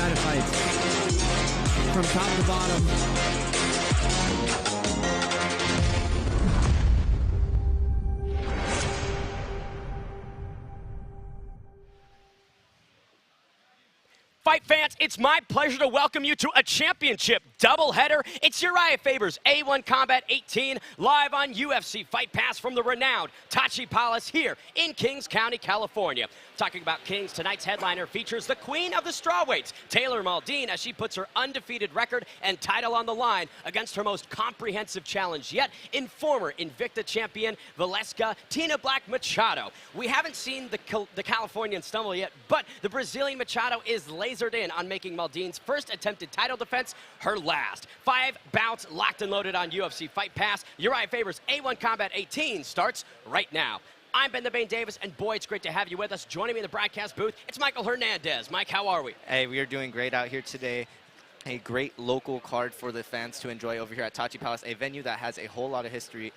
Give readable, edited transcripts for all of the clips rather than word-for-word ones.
night of fights. From top to bottom. Fight fans, it's my pleasure to welcome you to a championship doubleheader. It's Uriah Faber's A1 Combat 18 live on UFC Fight Pass from the renowned Tachi Palace here in Kings County, California. Talking about Kings, tonight's headliner features the queen of the strawweights, Taylor Maldine, as she puts her undefeated record and title on the line against her most comprehensive challenge yet in former Invicta champion Valeska Tina Black Machado. We haven't seen the Californian stumble yet, but the Brazilian Machado is lasered in on making Maldine's first attempted title defense her last. 5 bouts locked and loaded on UFC Fight Pass. Uriah Faber's A1 Combat 18 starts right now. I'm Ben the Bane Davis, and boy, it's great to have you with us. Joining me in the broadcast booth, it's Michael Hernandez. Mike, how are we? Hey, we are doing great out here today. A great local card for the fans to enjoy over here at Tachi Palace, a venue that has a whole lot of history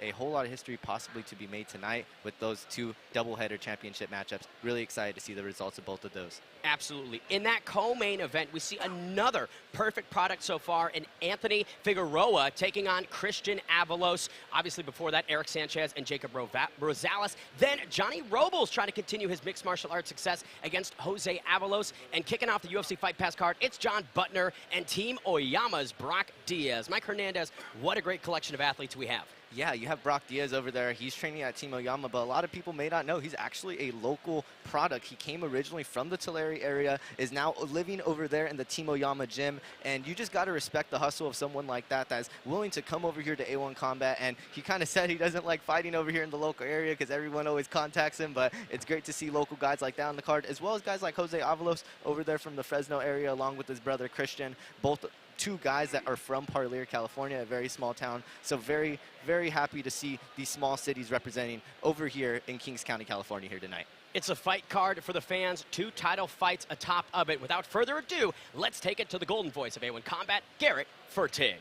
possibly to be made tonight with those 2 doubleheader championship matchups. Really excited to see the results of both of those. Absolutely. In that co-main event, we see another perfect product so far in Anthony Figueroa taking on Christian Avalos. Obviously, before that, Eric Sanchez and Jacob Rosales. Then Johnny Robles trying to continue his mixed martial arts success against Jose Avalos. And kicking off the UFC Fight Pass card, it's John Butner and Team Oyama's Brock Diaz. Mike Hernandez, what a great collection of athletes we have. Yeah, you have Brock Diaz over there. He's training at Team Oyama, but a lot of people may not know he's actually a local product. He came originally from the Tulare area, is now living over there in the Team Oyama gym, and you just got to respect the hustle of someone like that that's willing to come over here to A1 Combat. And he kind of said he doesn't like fighting over here in the local area because everyone always contacts him, but it's great to see local guys like that on the card, as well as guys like Jose Avalos over there from the Fresno area, along with his brother Christian, both 2 guys that are from Parlier, California, a very small town. So very, very happy to see these small cities representing over here in Kings County, California here tonight. It's a fight card for the fans, 2 title fights atop of it. Without further ado, let's take it to the golden voice of A1 Combat, Garrett Fertig.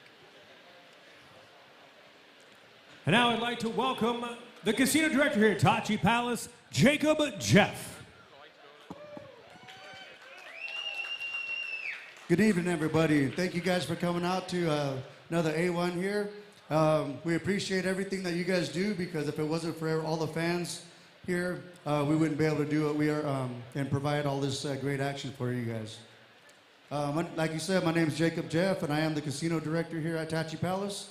And now I'd like to welcome the casino director here at Tachi Palace, Jacob Jeff. Good evening, everybody. Thank you guys for coming out to another A1 here. We appreciate everything that you guys do, because if it wasn't for all the fans here, we wouldn't be able to do what we are and provide all this great action for you guys. Like you said, my name is Jacob Jeff, and I am the casino director here at Tachi Palace.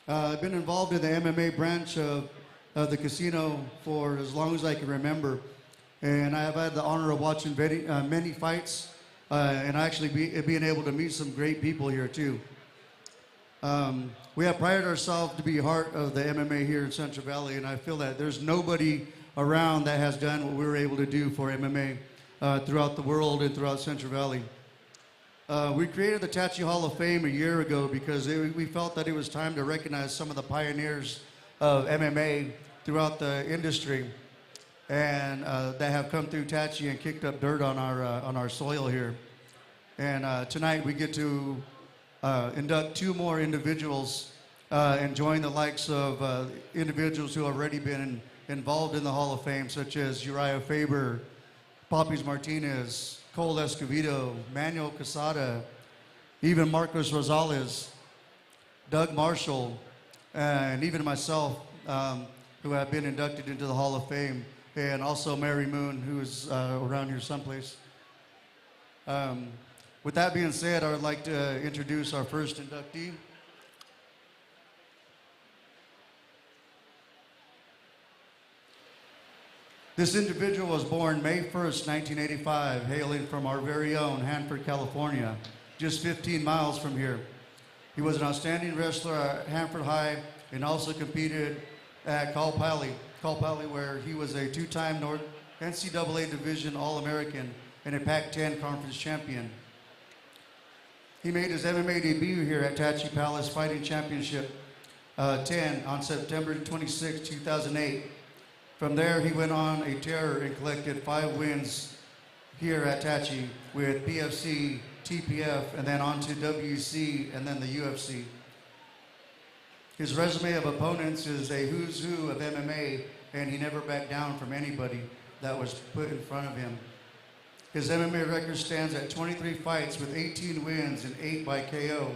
I've been involved in the MMA branch of the casino for as long as I can remember, and I have had the honor of watching many fights. And actually being able to meet some great people here too. We have prided ourselves to be heart of the MMA here in Central Valley, and I feel that there's nobody around that has done what we were able to do for MMA throughout the world and throughout Central Valley. We created the Tachi Hall of Fame a year ago because we felt that it was time to recognize some of the pioneers of MMA throughout the industry, and that have come through Tachi and kicked up dirt on our soil here. And tonight we get to induct 2 more individuals and join the likes of individuals who have already been involved in the Hall of Fame, such as Uriah Faber, Poppies Martinez, Cole Escovedo, Manuel Quesada, even Marcos Rosales, Doug Marshall, and even myself, who have been inducted into the Hall of Fame, and also Mary Moon, who is around here someplace. With that being said, I would like to introduce our first inductee. This individual was born May 1st, 1985, hailing from our very own Hanford, California, just 15 miles from here. He was an outstanding wrestler at Hanford High and also competed at Cal Poly, where he was a 2-time NCAA Division All-American and a Pac-10 Conference champion. He made his MMA debut here at Tachi Palace Fighting Championship 10 on September 26, 2008. From there, he went on a tear and collected 5 wins here at Tachi with PFC, TPF, and then on to WC, and then the UFC. His resume of opponents is a who's who of MMA, and he never backed down from anybody that was put in front of him. His MMA record stands at 23 fights with 18 wins and 8 by KO.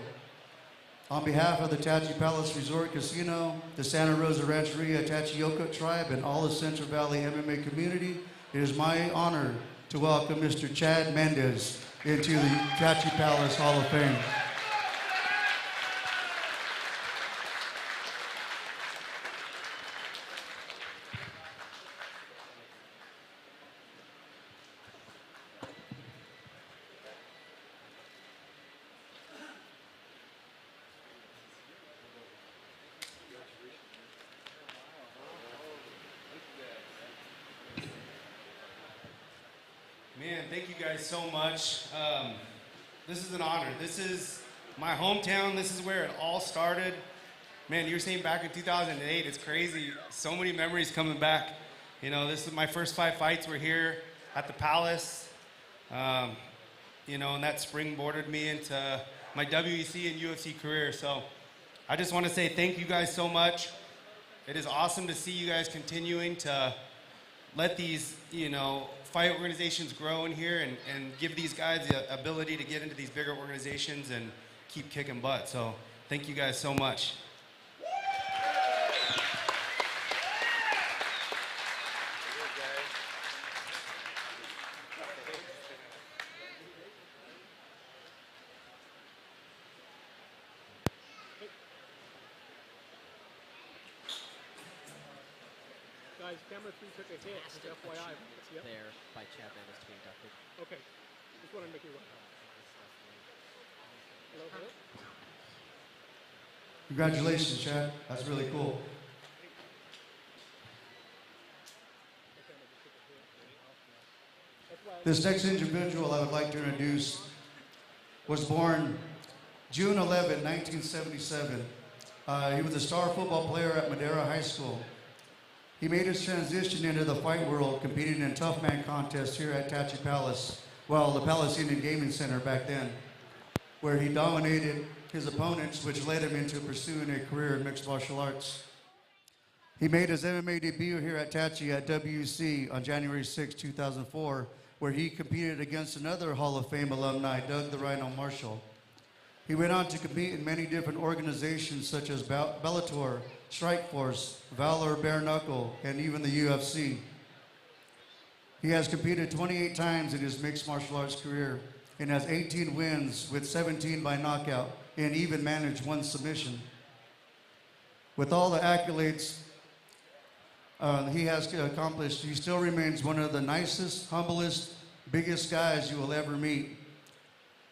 On behalf of the Tachi Palace Resort Casino, the Santa Rosa Rancheria Tachi Yokut Tribe, and all the Central Valley MMA community, it is my honor to welcome Mr. Chad Mendez into the Tachi Palace Hall of Fame. Man, thank you guys so much. This is an honor. This is my hometown. This is where it all started. Man, you were saying back in 2008, it's crazy. So many memories coming back. You know, this is my first 5 fights were here at the Palace. You know, and that springboarded me into my WEC and UFC career. So I just want to say thank you guys so much. It is awesome to see you guys continuing to let these, you know, fight organizations grow in here and give these guys the ability to get into these bigger organizations and keep kicking butt. So thank you guys so much. Guys, camera 3 took a hit, just FYI. Yep. There by Chad Mendez to be inducted. Okay. Just want to make you right. Hello, hello? Congratulations, Chad. That's really cool. This next individual I would like to introduce was born June 11, 1977. He was a star football player at Madera High School. He made his transition into the fight world, competing in tough man contests here at Tachi Palace, well, the Palace Indian Gaming Center back then, where he dominated his opponents, which led him into pursuing a career in mixed martial arts. He made his MMA debut here at Tachi at WC on January 6, 2004, where he competed against another Hall of Fame alumni, Doug the Rhino Marshall. He went on to compete in many different organizations such as Bellator, Strikeforce, Valor, Bare Knuckle, and even the UFC. He has competed 28 times in his mixed martial arts career and has 18 wins with 17 by knockout and even managed 1 submission. With all the accolades he has accomplished, he still remains one of the nicest, humblest, biggest guys you will ever meet.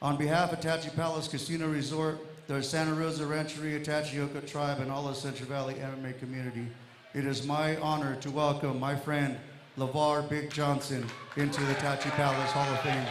On behalf of Tachi Palace Casino Resort, the Santa Rosa Rancheria Tachi Yokut Tribe, and all the Central Valley MMA community, it is my honor to welcome my friend LeVar Big Johnson into the Tachi Palace Hall of Fame.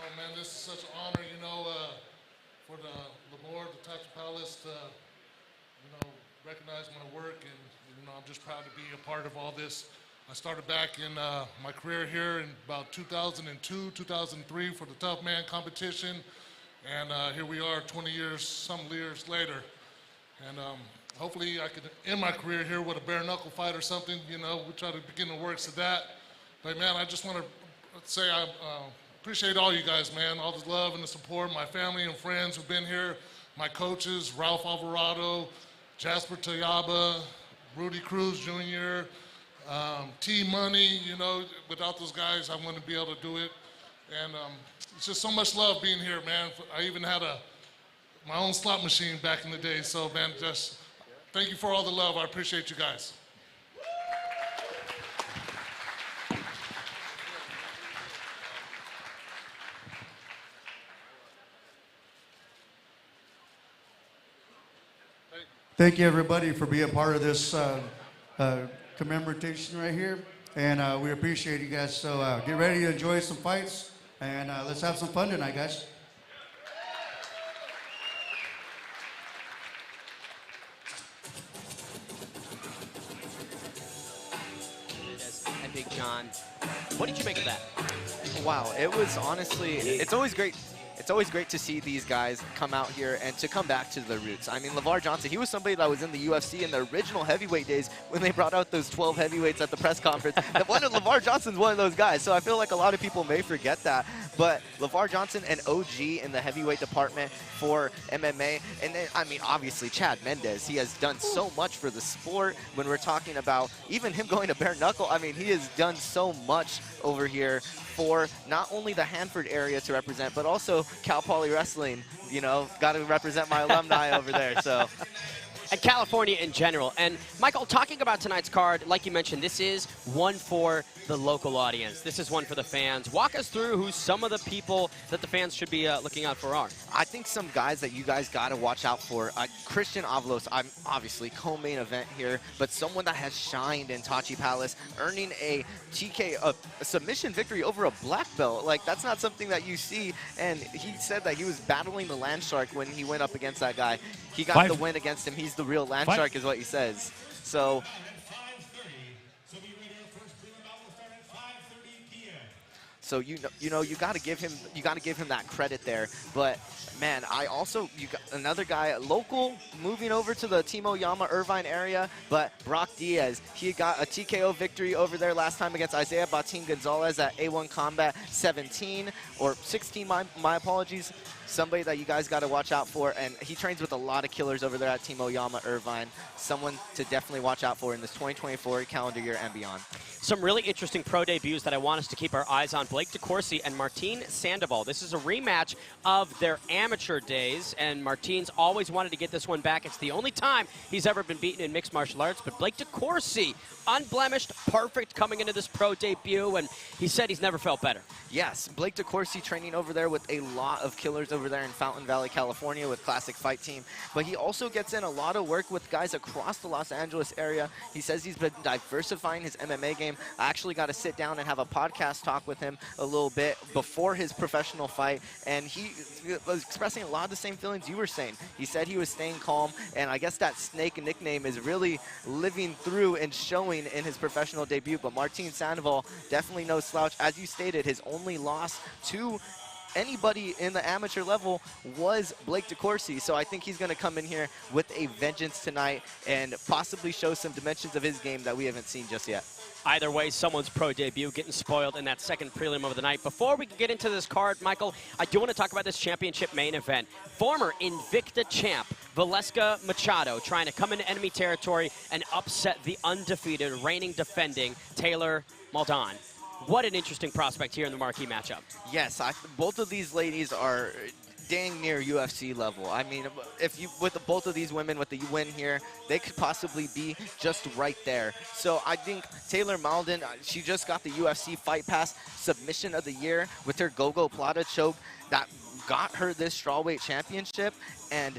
Oh man, this is such an honor, you know, for the board, the Tachi Palace, to, you know, recognize my work, and you know, I'm just proud to be a part of all this. I started back in my career here in about 2002, 2003 for the Tough Man competition, and here we are 20 years, some years later, and hopefully I could end my career here with a bare knuckle fight or something. You know, we try to begin the works of that. But man, I just want to say I appreciate all you guys, man, all the love and the support, my family and friends who've been here, my coaches, Ralph Alvarado, Jasper Tayaba, Rudy Cruz Jr., T-Money. You know, without those guys, I wouldn't be able to do it. And it's just so much love being here, man. I even had my own slot machine back in the day. So, man, just thank you for all the love. I appreciate you guys. Thank you, everybody, for being a part of this commemoration right here. And we appreciate you guys. So get ready to enjoy some fights, and let's have some fun tonight, guys. Big John. What did you make of that? Wow, it was honestly, it's always great. It's always great to see these guys come out here and to come back to their roots. I mean, LeVar Johnson, he was somebody that was in the UFC in the original heavyweight days when they brought out those 12 heavyweights at the press conference. LeVar Johnson's one of those guys, so I feel like a lot of people may forget that. But LeVar Johnson, an OG in the heavyweight department for MMA. And then, I mean, obviously, Chad Mendes, he has done so much for the sport. When we're talking about even him going to bare knuckle, I mean, he has done so much over here for not only the Hanford area to represent, but also Cal Poly Wrestling. You know, got to represent my alumni over there. So. And California in general. And Michael, talking about tonight's card, like you mentioned, this is one for the local audience. This is one for the fans. Walk us through who some of the people that the fans should be looking out for are. I think some guys that you guys got to watch out for. Christian Avalos, I'm obviously co-main event here, but someone that has shined in Tachi Palace, earning a submission victory over a black belt. Like, that's not something that you see. And he said that he was battling the land shark when he went up against that guy. He got the win against him. He's the real land shark is what he says. So you got to give him that credit there. But man, you got another guy local moving over to the Team Oyama Irvine area, but Brock Diaz, he got a TKO victory over there last time against Isaiah Batin Gonzalez at A1 Combat 17 or 16. My apologies. Somebody that you guys got to watch out for, and he trains with a lot of killers over there at Team Oyama Irvine. Someone to definitely watch out for in this 2024 calendar year and beyond. Some really interesting pro debuts that I want us to keep our eyes on. Blake DeCourcy and Martin Sandoval. This is a rematch of their amateur days, and Martin's always wanted to get this one back. It's the only time he's ever been beaten in mixed martial arts, but Blake DeCourcy, unblemished, perfect coming into this pro debut, and he said he's never felt better. Yes, Blake DeCourcy training over there with a lot of killers over there in Fountain Valley, California with Classic Fight Team, but he also gets in a lot of work with guys across the Los Angeles area. He says he's been diversifying his MMA game. I actually got to sit down and have a podcast talk with him a little bit before his professional fight, and he was expressing a lot of the same feelings you were saying. He said he was staying calm, and I guess that Snake nickname is really living through and showing in his professional debut. But Martin Sandoval, definitely no slouch. As you stated, his only loss to anybody in the amateur level was Blake DeCourcy, so I think he's going to come in here with a vengeance tonight and possibly show some dimensions of his game that we haven't seen just yet. Either way, someone's pro debut getting spoiled in that second prelim of the night. Before we get into this card, Michael, I do want to talk about this championship main event. Former Invicta champ Valeska Machado trying to come into enemy territory and upset the undefeated, reigning, defending Taylor Maldon. What an interesting prospect here in the marquee matchup. Yes, both of these ladies are dang near UFC level. I mean, if you with both of these women with the win here, they could possibly be just right there. So I think Taylor Maldon, she just got the UFC Fight Pass submission of the year with her Gogo Plata choke that got her this strawweight championship. And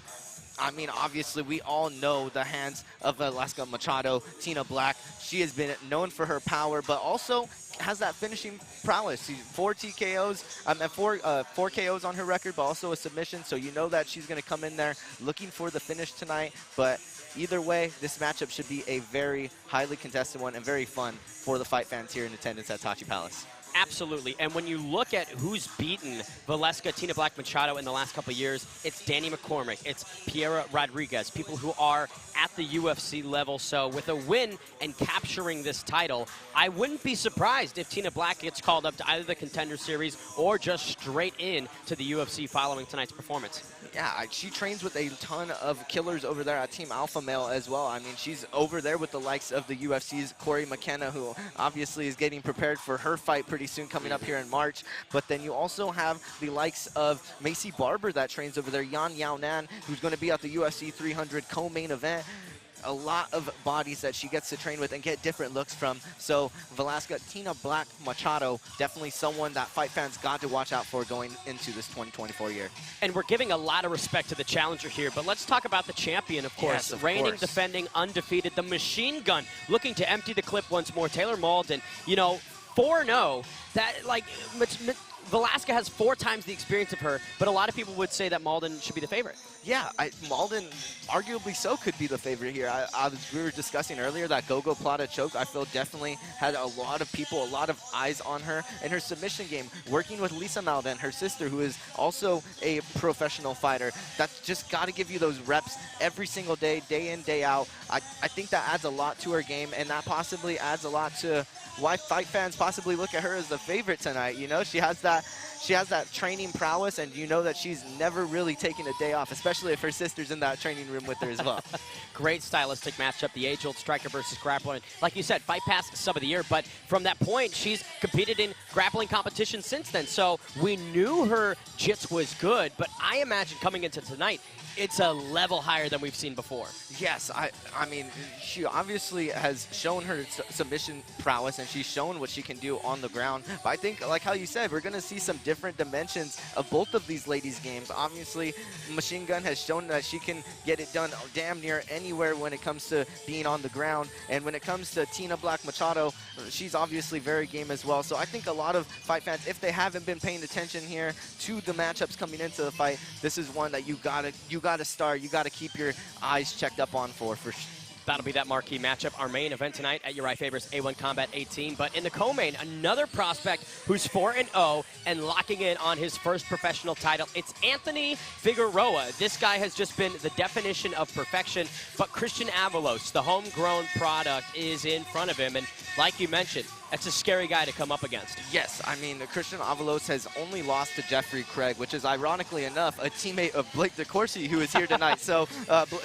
I mean, obviously, we all know the hands of Valeska Machado, Tina Black. She has been known for her power, but also has that finishing prowess. She's 4 TKOs, 4 KOs on her record, but also a submission. So you know that she's going to come in there looking for the finish tonight. But either way, this matchup should be a very highly contested one and very fun for the fight fans here in attendance at Tachi Palace. Absolutely. And when you look at who's beaten Valeska, Tina Black, Machado in the last couple of years, it's Danny McCormick, it's Piera Rodriguez, people who are at the UFC level. So with a win and capturing this title, I wouldn't be surprised if Tina Black gets called up to either the Contender Series or just straight in to the UFC following tonight's performance. Yeah, she trains with a ton of killers over there at Team Alpha Male as well. I mean, she's over there with the likes of the UFC's Corey McKenna, who obviously is getting prepared for her fight pretty soon coming up here in March. But then you also have the likes of Macy Barber that trains over there, Yan Yao Nan, who's going to be at the UFC 300 co-main event. A lot of bodies that she gets to train with and get different looks from. So Valeska, Tina Black, Machado, definitely someone that fight fans got to watch out for going into this 2024 year. And we're giving a lot of respect to the challenger here, but let's talk about the champion, of course. Yes, of reigning, course. defending, undefeated, the machine gun, looking to empty the clip once more. Taylor Maldon, you know, 4-0, that, like, Velasquez has 4 times the experience of her, but a lot of people would say that Malden should be the favorite. Yeah, Malden arguably so could be the favorite here. We were discussing earlier that Gogo Plata choke, I feel definitely had a lot of people, a lot of eyes on her. And her submission game, working with Lisa Malden, her sister, who is also a professional fighter, that's just got to give you those reps every single day, day in, day out. I think that adds a lot to her game, and that possibly adds a lot to why fight fans possibly look at her as the favorite tonight. You know, she has that training prowess, and you know that she's never really taking a day off, especially if her sister's in that training room with her as well. Great stylistic matchup, the age-old striker versus grappler. And like you said, Fight Pass Sub of the Year, but from that point, she's competed in grappling competition since then. So we knew her jits was good, but I imagine coming into tonight, it's a level higher than we've seen before. Yes, I mean, she obviously has shown her submission prowess, and she's shown what she can do on the ground. But I think, like how you said, we're going to see some different dimensions of both of these ladies' games. Obviously, Machine Gun has shown that she can get it done damn near anywhere when it comes to being on the ground. And when it comes to Tina Black Machado, she's obviously very game as well. So I think a lot of fight fans, if they haven't been paying attention here to the matchups coming into the fight, this is one that you gotta start. You gotta keep your eyes checked up on for sure. That'll be that marquee matchup, our main event tonight at Uriah Faber's A1 Combat 18. But in the co-main, another prospect who's 4-0 and locking in on his first professional title. It's Anthony Figueroa. This guy has just been the definition of perfection. But Christian Avalos, the homegrown product, is in front of him. And like you mentioned, that's a scary guy to come up against. Yes, I mean, Christian Avalos has only lost to Jeffrey Craig, which is ironically enough a teammate of Blake DeCourcy, who is here tonight. So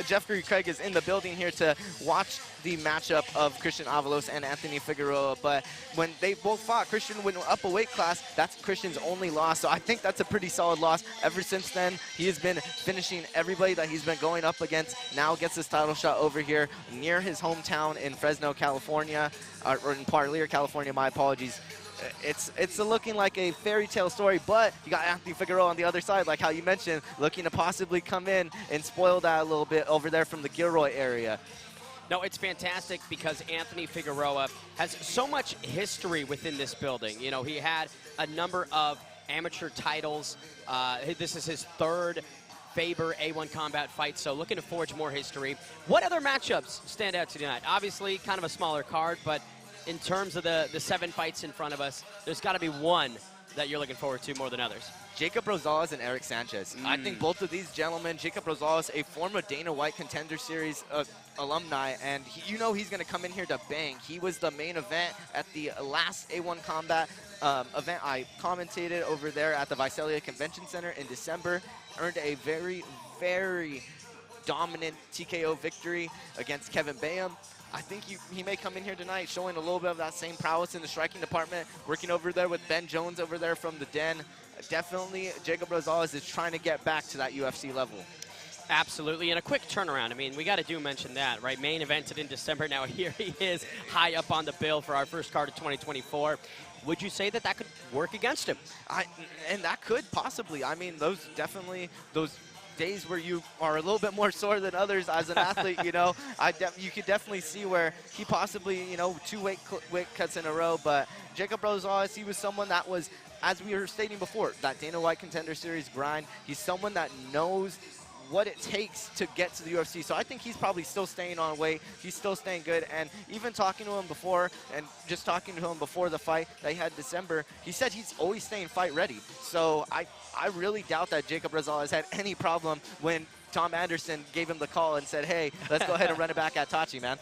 Jeffrey Craig is in the building here to watch the matchup of Christian Avalos and Anthony Figueroa. But when they both fought, Christian went up a weight class. That's Christian's only loss. So I think that's a pretty solid loss. Ever since then, he has been finishing everybody that he's been going up against. Now gets his title shot over here near his hometown in Fresno, California, or in Parlier, California. My apologies. It's looking like a fairy tale story, but you got Anthony Figueroa on the other side, like how you mentioned, looking to possibly come in and spoil that a little bit over there from the Gilroy area. No, it's fantastic because Anthony Figueroa has so much history within this building. You know, he had a number of amateur titles. This is his 3rd Faber A1 Combat fight, so looking to forge more history. What other matchups stand out tonight? Obviously, kind of a smaller card, but in terms of the 7 fights in front of us, there's got to be one that you're looking forward to more than others. Jacob Rosales and Eric Sanchez. I think both of these gentlemen, Jacob Rosales, a former Dana White Contender Series alumni, and you know he's going to come in here to bang. He was the main event at the last A1 Combat event I commentated over there at the Visalia Convention Center in December. Earned a very, very dominant TKO victory against Kevin Bayham. I think he may come in here tonight showing a little bit of that same prowess in the striking department, working over there with Ben Jones over there from the Den. Definitely, Jacob Rosales is trying to get back to that UFC level. Absolutely, and a quick turnaround. I mean, we got to mention that, right? Main evented in December. Now here he is, high up on the bill for our first card of 2024. Would you say that that could work against him? And that could possibly. I mean, those days where you are a little bit more sore than others as an athlete, you know, you could definitely see where he possibly, you know, 2 weight cuts in a row. But Jacob Rosales, he was someone that was, as we were stating before, that Dana White Contender Series grind. He's someone that knows what it takes to get to the UFC. So I think he's probably still staying on weight. He's still staying good. And even talking to him before, and just talking to him before the fight that he had in December, he said he's always staying fight ready. So I really doubt that Jacob Rosales had any problem when Tom Anderson gave him the call and said, hey, let's go ahead and run it back at Tachi, man.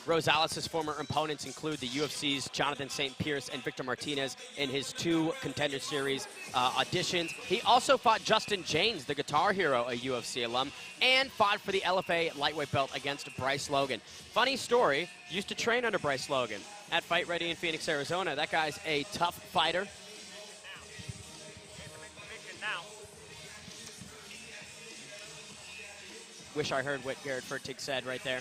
Rosales' former opponents include the UFC's Jonathan St. Pierce and Victor Martinez in his 2 Contender Series auditions. He also fought Justin James, the Guitar Hero, a UFC alum, and fought for the LFA lightweight belt against Bryce Logan. Funny story, used to train under Bryce Logan at Fight Ready in Phoenix, Arizona. That guy's a tough fighter. Wish I heard what Garrett Fertig said right there.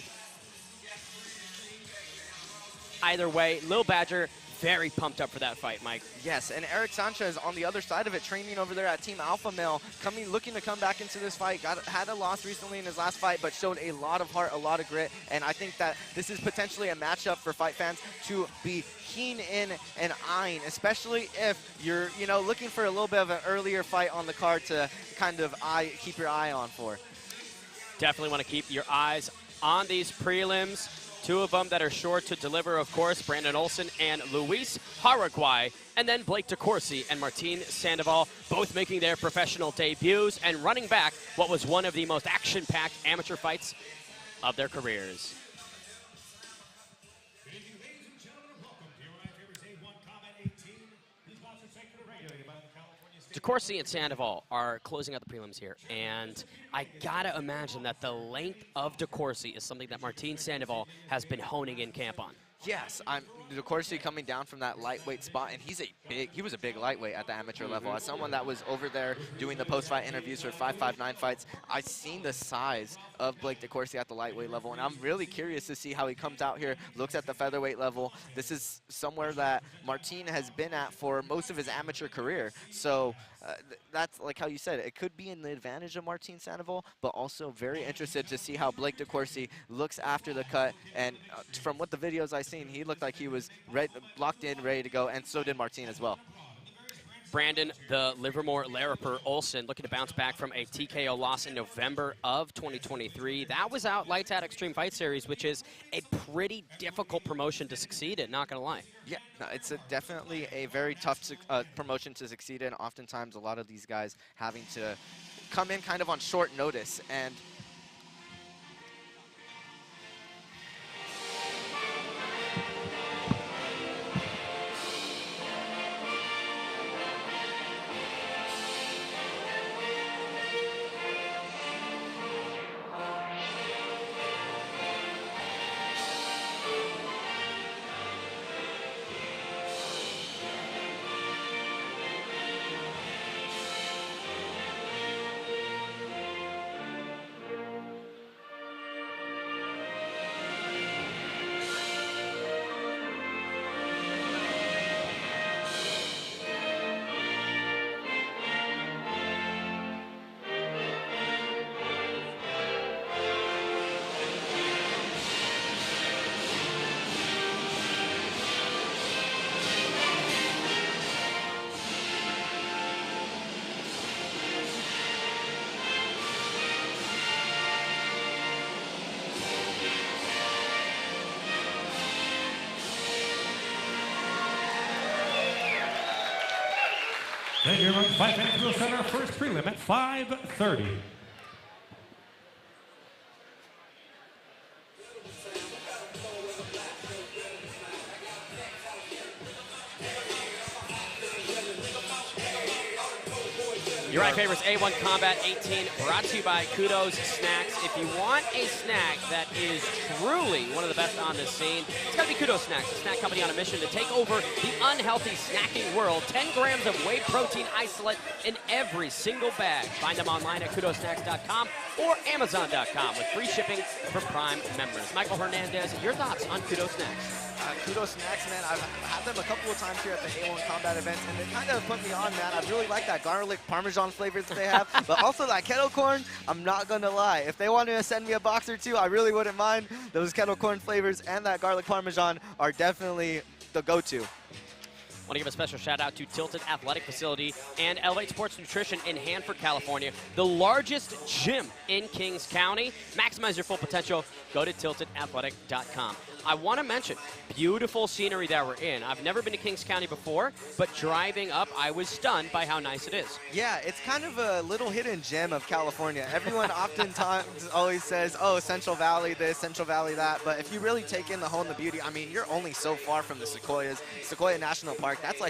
Either way, Lil Badger very pumped up for that fight, Mike. Yes, and Eric Sanchez on the other side of it, training over there at Team Alpha Male, looking to come back into this fight. Had a loss recently in his last fight, but showed a lot of heart, a lot of grit, and I think that this is potentially a matchup for fight fans to be keen in and eyeing, especially if you're, looking for a little bit of an earlier fight on the card to kind of keep your eye on for. Definitely want to keep your eyes on these prelims. Two of them that are sure to deliver, of course, Brandon Olson and Luis Paraguay, and then Blake DeCourcy and Martin Sandoval, both making their professional debuts and running back what was one of the most action-packed amateur fights of their careers. DeCourcy and Sandoval are closing out the prelims here, and I gotta imagine that the length of DeCourcy is something that Martin Sandoval has been honing in camp on. Yes, DeCourcy coming down from that lightweight spot, and he was a big lightweight at the amateur level. As someone that was over there doing the post-fight interviews for 559 fights, I've seen the size of Blake DeCourcy at the lightweight level, and I'm really curious to see how he comes out here, looks at the featherweight level. This is somewhere that Martin has been at for most of his amateur career. So that's like how you said, it could be in the advantage of Martin Sandoval, but also very interested to see how Blake DeCourcy looks after the cut. And from what the videos I've seen, he looked like he was locked in, ready to go, and so did Martin as well. Brandon, the Livermore Lariper Olson, looking to bounce back from a TKO loss in November of 2023. That was out lights out Extreme Fight Series, which is a pretty difficult promotion to succeed in, not gonna lie. Yeah, no, it's definitely a very tough promotion to succeed in. Oftentimes, a lot of these guys having to come in kind of on short notice. And Thank you, everyone. 5 minutes, we'll start our first prelim at 5:30. You're right, favorites. A1 Combat 18, brought to you by Kudos Snacks. If you want a snack that is truly one of the best on this scene, it's got to be Kudos Snacks, a snack company on a mission to take over the unhealthy snacking world. 10 grams of whey protein isolate in every single bag. Find them online at kudosnacks.com or amazon.com with free shipping for Prime members. Michael Hernandez, your thoughts on Kudos Snacks? Kudos Snacks, man. I've had them a couple of times here at the A1 Combat events, and they kind of put me on, man. I really like that garlic Parmesan flavors that they have, but also that kettle corn. I'm not going to lie. If they wanted to send me a box or two, I really wouldn't mind. Those kettle corn flavors and that garlic Parmesan are definitely the go-to. I want to give a special shout out to Tilted Athletic Facility and Elevate Sports Nutrition in Hanford, California, the largest gym in Kings County. Maximize your full potential. Go to tiltedathletic.com. I want to mention, beautiful scenery that we're in. I've never been to Kings County before, but driving up, I was stunned by how nice it is. Yeah, it's kind of a little hidden gem of California. Everyone oftentimes always says, oh, Central Valley this, Central Valley that, but if you really take in the whole and the beauty, I mean, you're only so far from the Sequoias. Sequoia National Park, that's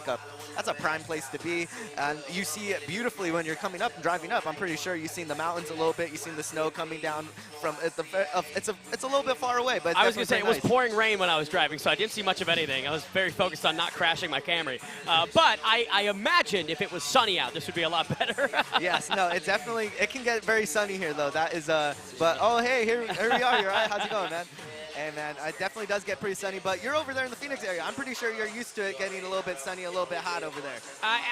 a prime place to be, and you see it beautifully when you're coming up and driving up. I'm pretty sure you've seen the mountains a little bit, you've seen the snow coming down from, it's a little bit far away, but it's I was going to say, it was nice. pouring rain when I was driving, so I didn't see much of anything. I was very focused on not crashing my Camry. But I imagined if it was sunny out, this would be a lot better. Yes, no, it definitely, it can get very sunny here, though. That is, but, oh, hey, here we are. You're right. How's it going, man? Hey, man, it definitely does get pretty sunny, but you're over there in the Phoenix area. I'm pretty sure you're used to it getting a little bit sunny, a little bit hot over there.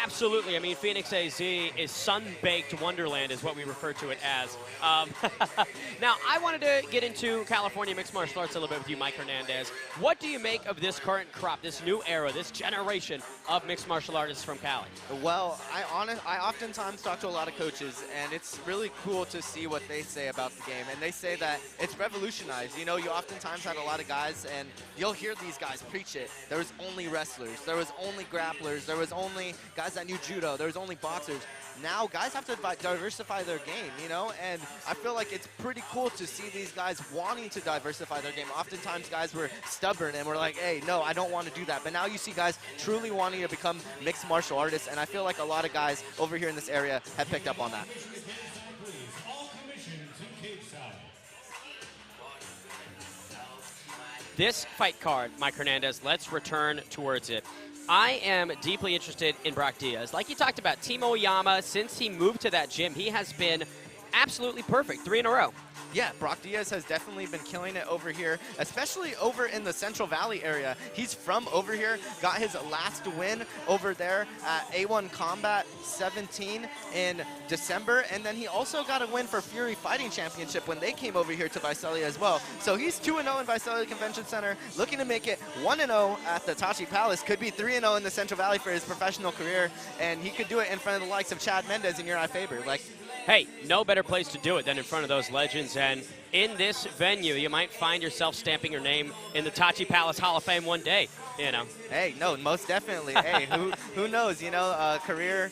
Absolutely. I mean, Phoenix AZ is sun-baked wonderland is what we refer to it as. Now, I wanted to get into California mixed martial arts a little bit with you, Mike Hernandez. What do you make of this current crop, this new era, this generation of mixed martial artists from Cali? Well, I oftentimes talk to a lot of coaches, and it's really cool to see what they say about the game. And they say that it's revolutionized. You know, you oftentimes had a lot of guys, and you'll hear these guys preach it. There was only wrestlers. There was only grapplers. There was only guys that knew judo. There was only boxers. Now, guys have to diversify their game, you know? And I feel like it's pretty cool to see these guys wanting to diversify their game. Oftentimes, guys were stubborn and were like, hey, no, I don't want to do that. But now you see guys truly wanting to become mixed martial artists, and I feel like a lot of guys over here in this area have picked up on that. This fight card, Mike Hernandez, let's return towards it. I am deeply interested in Brock Diaz. Like you talked about, Team Oyama, since he moved to that gym, he has been absolutely perfect, 3 in a row. Yeah, Brock Diaz has definitely been killing it over here, especially over in the Central Valley area. He's from over here, got his last win over there at A1 Combat 17 in December, and then he also got a win for Fury Fighting Championship when they came over here to Visalia as well. So he's 2-0 in Visalia Convention Center, looking to make it 1-0 at the Tachi Palace. Could be 3-0 in the Central Valley for his professional career, and he could do it in front of the likes of Chad Mendez and Uri Faber. Like, hey, no better place to do it than in front of those legends. And in this venue, you might find yourself stamping your name in the Tachi Palace Hall of Fame one day, you know. Hey, no, most definitely. Hey, who knows, you know, a career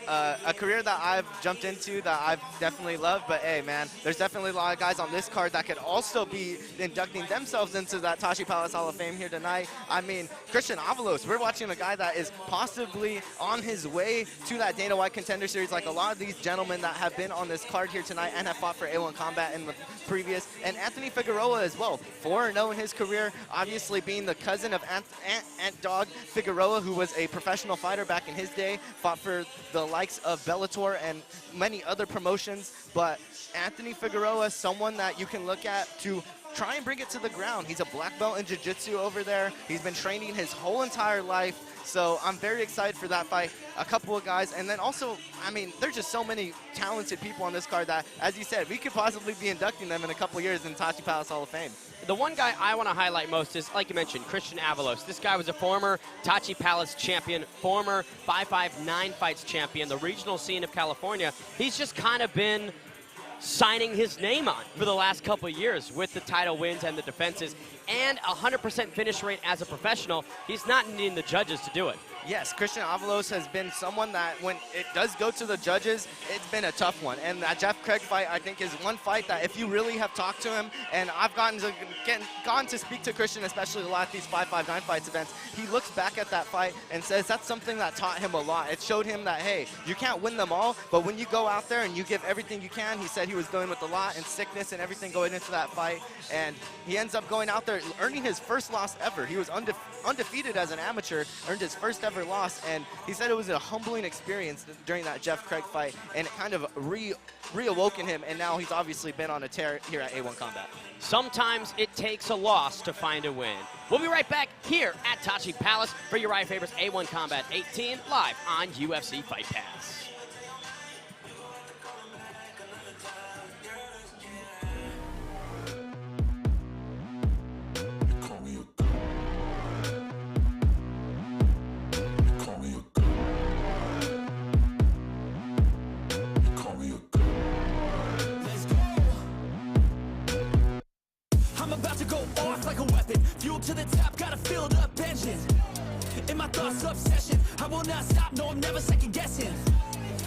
that I've jumped into that I've definitely loved. But hey, man, there's definitely a lot of guys on this card that could also be inducting themselves into that Tachi Palace Hall of Fame here tonight. I mean, Christian Avalos, we're watching a guy that is possibly on his way to that Dana White Contender Series, like a lot of these gentlemen that have been on this card here tonight and have fought for A1 Combat in the previous. And Anthony Figueroa as well, 4-0 in his career, obviously being the cousin of Ant Dog Figueroa, who was a professional fighter back in his day, fought for the likes of Bellator and many other promotions. But Anthony Figueroa, someone that you can look at to try and bring it to the ground. He's a black belt in jiu-jitsu over there. He's been training his whole entire life. So I'm very excited for that fight. A couple of guys, and then also, I mean, there's just so many talented people on this card that, as you said, we could possibly be inducting them in a couple of years in Tachi Palace Hall of Fame. The one guy I want to highlight most is, like you mentioned, Christian Avalos. This guy was a former Tachi Palace champion, former 559 fights champion, the regional scene of California. He's just kind of been signing his name on for the last couple of years with the title wins and the defenses, and 100% finish rate as a professional. He's not needing the judges to do it. Yes, Christian Avalos has been someone that when it does go to the judges, it's been a tough one. And that Jeff Craig fight, I think, is one fight that if you really have talked to him, and I've gone to speak to Christian, especially a lot of these 559 fights events, he looks back at that fight and says that's something that taught him a lot. It showed him that, hey, you can't win them all, but when you go out there and you give everything you can, he said he was dealing with a lot and sickness and everything going into that fight, and he ends up going out there, earning his first loss ever. He was undefeated as an amateur, earned his first ever loss, and he said it was a humbling experience during that Jeff Craig fight, and it kind of reawoken him, and now he's obviously been on a tear here at A1 Combat. Sometimes it takes a loss to find a win. We'll be right back here at Tachi Palace for Uriah Faber's A1 Combat 18 live on UFC Fight Pass. Fuel to the top, got a filled up engine. In my thoughts, obsession. I will not stop, no, I'm never second guessing.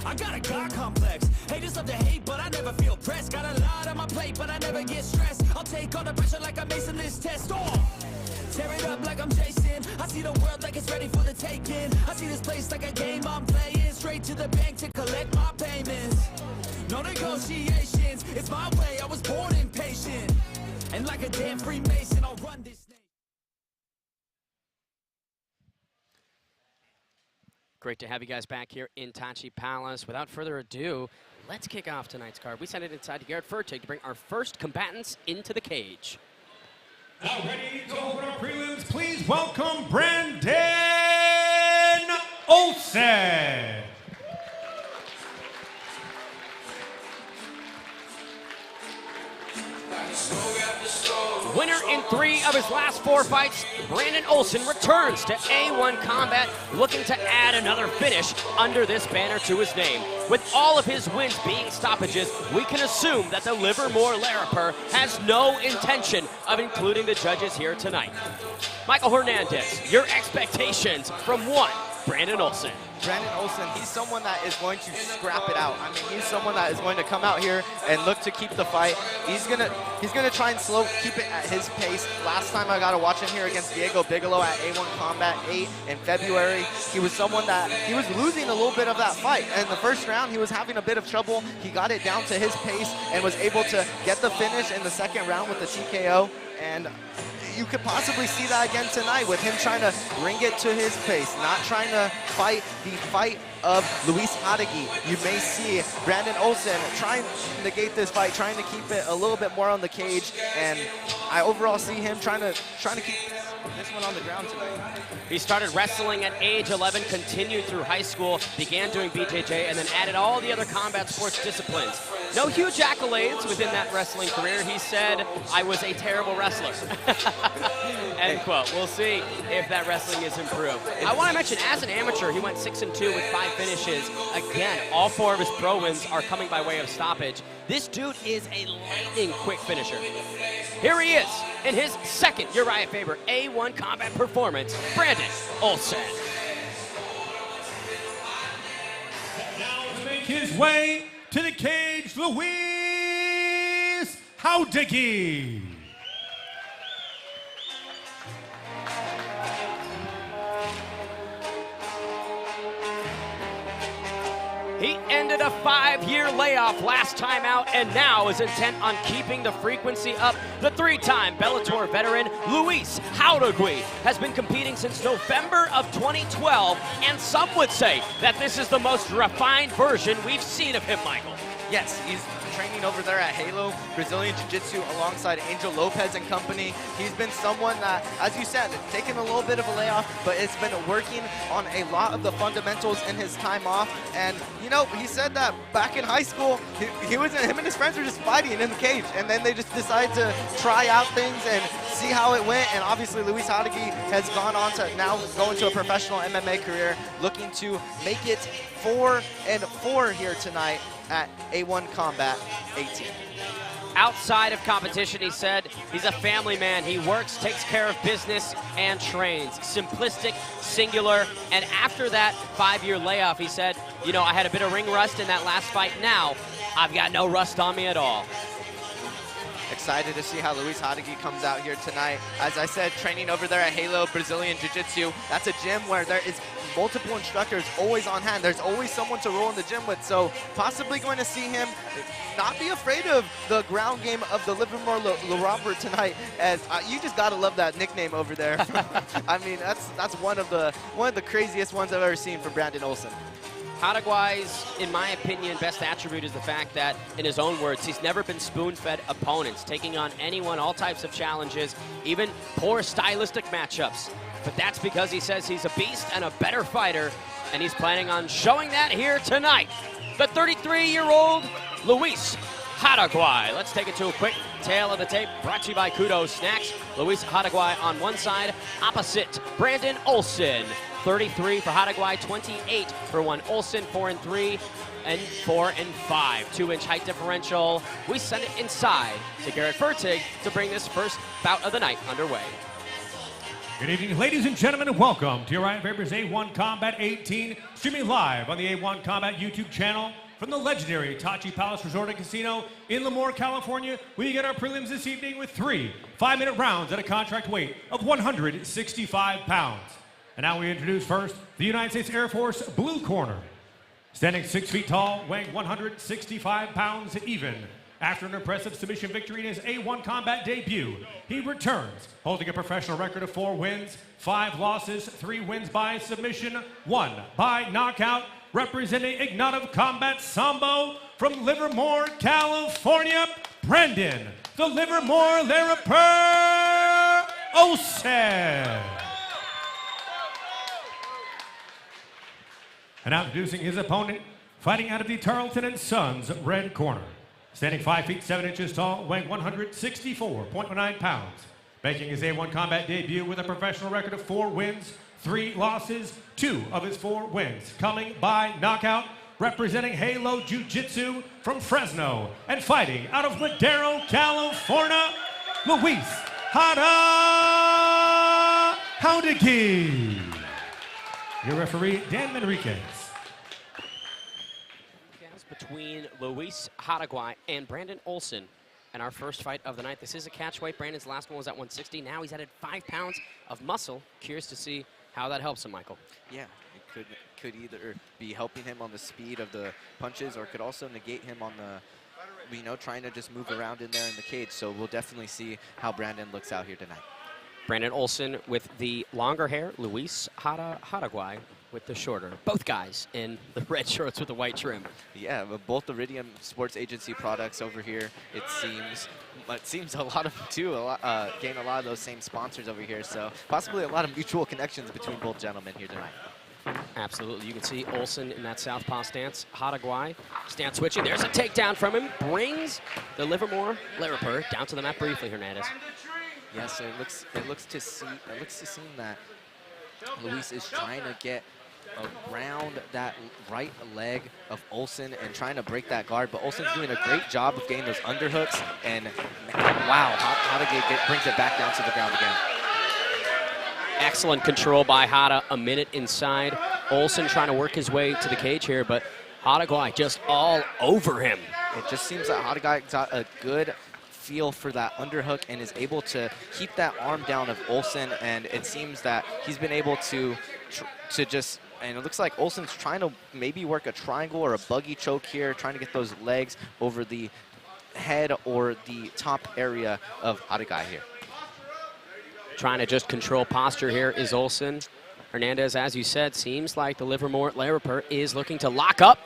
I got a God complex. Haters love to hate, but I never feel pressed. Got a lot on my plate, but I never get stressed. I'll take all the pressure like I'm acing this test. Tear it up like I'm Jason. I see the world like it's ready for the taking. I see this place like a game I'm playing. Straight to the bank to collect my payments. No negotiations, it's my way, I was born impatient. And like a damn Freemason, I'll run this. Great to have you guys back here in Tachi Palace. Without further ado, let's kick off tonight's card. We sent it inside to Garrett Furtig to bring our first combatants into the cage. Now ready to open our prelims, please welcome Brandon Olsen. Winner in 3 of his last 4 fights, Brandon Olsen returns to A1 Combat, looking to add another finish under this banner to his name. With all of his wins being stoppages, we can assume that the Livermore Laraper has no intention of including the judges here tonight. Michael Hernandez, your expectations from one, Brandon Olsen. Brandon Olsen, he's someone that is going to scrap it out. I mean, he's someone that is going to come out here and look to keep the fight. He's gonna try and keep it at his pace. Last time I got to watch him here against Diego Bigelow at A1 Combat 8 in February, he was someone that he was losing a little bit of that fight. And in the first round, he was having a bit of trouble. He got it down to his pace and was able to get the finish in the second round with the TKO. And you could possibly see that again tonight with him trying to bring it to his pace, not trying to fight the fight of Luis Adegui. You may see Brandon Olsen trying to negate this fight, trying to keep it a little bit more on the cage, and I overall see him trying to keep this one on the ground tonight. He started wrestling at age 11, continued through high school, began doing BJJ, and then added all the other combat sports disciplines. No huge accolades within that wrestling career. He said, "I was a terrible wrestler." End quote. We'll see if that wrestling is improved. I want to mention, as an amateur, he went 6-2 with 5 finishes. Again, all 4 of his pro wins are coming by way of stoppage. This dude is a lightning quick finisher. Here he is in his second Uriah Faber A1 Combat performance, Brandon Olsen. Now to make his way to the cage, Luis Adegui. He ended a 5-year layoff last time out and now is intent on keeping the frequency up. The 3-time Bellator veteran Luis Adegui has been competing since November of 2012, and some would say that this is the most refined version we've seen of him, Michael. Yes, he's training over there at Halo Brazilian Jiu-Jitsu alongside Angel Lopez and company. He's been someone that, as you said, taken a little bit of a layoff, but it's been working on a lot of the fundamentals in his time off. And, you know, he said that back in high school, him and his friends were just fighting in the cage, and then they just decided to try out things and see how it went. And obviously, Luis Adegui has gone on to now go into a professional MMA career, looking to make it 4-4 here tonight at A1 Combat 18. Outside of competition, he said, he's a family man. He works, takes care of business, and trains. Simplistic, singular, and after that 5-year layoff, he said, you know, I had a bit of ring rust in that last fight. Now, I've got no rust on me at all. Excited to see how Luis Adegui comes out here tonight. As I said, training over there at Halo Brazilian Jiu-Jitsu. That's a gym where there is multiple instructors always on hand. There's always someone to roll in the gym with, so possibly going to see him not be afraid of the ground game of the Livermore Laraper tonight, as you just gotta love that nickname over there. I mean, that's one of the craziest ones I've ever seen from Brandon Olsen. Adegui's, in my opinion, best attribute is the fact that, in his own words, he's never been spoon-fed opponents, taking on anyone, all types of challenges, even poor stylistic matchups. But that's because he says he's a beast and a better fighter, and he's planning on showing that here tonight. The 33-year-old Luis Adegui. Let's take it to a quick tail of the tape, brought to you by Kudo Snacks. Luis Adegui on one side, opposite Brandon Olsen. 33 for Adegui, 28 for one Olsen, 4-3 and 4-5. 2-inch height differential. We send it inside to Garrett Fertig to bring this first bout of the night underway. Good evening, ladies and gentlemen, and welcome to Uriah Faber's A1 Combat 18, streaming live on the A1 Combat YouTube channel from the legendary Tachi Palace Resort and Casino in Lemoore, California. We begin our prelims this evening with 3 5-minute rounds at a contract weight of 165 pounds. And now we introduce first the United States Air Force blue corner. Standing 6 feet tall, weighing 165 pounds even. After an impressive submission victory in his A1 Combat debut, he returns, holding a professional record of 4 wins, 5 losses, 3 wins by submission, 1 by knockout, representing Ignatov Combat Sambo from Livermore, California, Brandon, the Livermore Laraper Olsen. And now introducing his opponent, fighting out of the Tarleton & Sons red corner. Standing 5 feet 7 inches tall, weighing 164.19 pounds. Making his A1 combat debut with a professional record of 4 wins, 3 losses, 2 of his 4 wins coming by knockout, representing Halo Jiu-Jitsu from Fresno and fighting out of Madero, California, Luis Hada Houndegi. Your referee, Dan Manriquez. Between Luis Hadaguay and Brandon Olsen in our first fight of the night. This is a catch weight. Brandon's last one was at 160. Now he's added 5 pounds of muscle. Curious to see how that helps him, Michael. Yeah, it could either be helping him on the speed of the punches or could also negate him on the, trying to just move around in there in the cage. So we'll definitely see how Brandon looks out here tonight. Brandon Olsen with the longer hair, Luis Hadaguay with the shorter. Both guys in the red shorts with the white trim. Yeah, but both Iridium Sports Agency products over here, it seems a lot of them too, gain a lot of those same sponsors over here. So possibly a lot of mutual connections between both gentlemen here tonight. Absolutely. You can see Olsen in that southpaw stance. Hadaguay stance switching. There's a takedown from him. Brings the Livermore Lariper down to the mat briefly, Hernandez. Yes, it looks to seem that Luis is trying to get around that right leg of Olsen and trying to break that guard, but Olsen's doing a great job of getting those underhooks, and wow, Hada brings it back down to the ground again. Excellent control by Hada, a minute inside. Olsen trying to work his way to the cage here, but Hadaguay just all over him. It just seems that Hadaguy got a good feel for that underhook and is able to keep that arm down of Olsen, and it seems that he's been able to just, and it looks like Olsen's trying to maybe work a triangle or a buggy choke here, trying to get those legs over the head or the top area of Hadaguy here. Trying to just control posture here is Olsen. Hernandez, as you said, seems like the Livermore Lariper is looking to lock up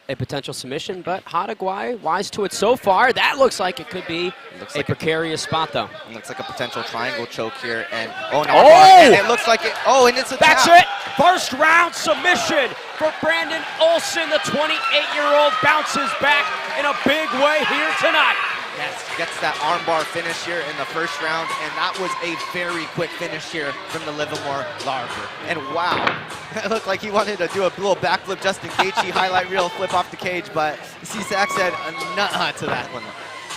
a potential submission, but Hadaguay wise to it so far. That looks like it could be a precarious spot, though. It looks like a potential triangle choke here, and and it looks like it. And it's a That's tap. it. First round submission for Brandon Olsen. The 28-year-old bounces back in a big way here tonight. Yes, gets that armbar finish here in the first round, and that was a very quick finish here from the Livermore Lariper. And wow, it looked like he wanted to do a little backflip Justin Gaethje highlight reel flip off the cage, but C-Sack said nuh-uh to that one.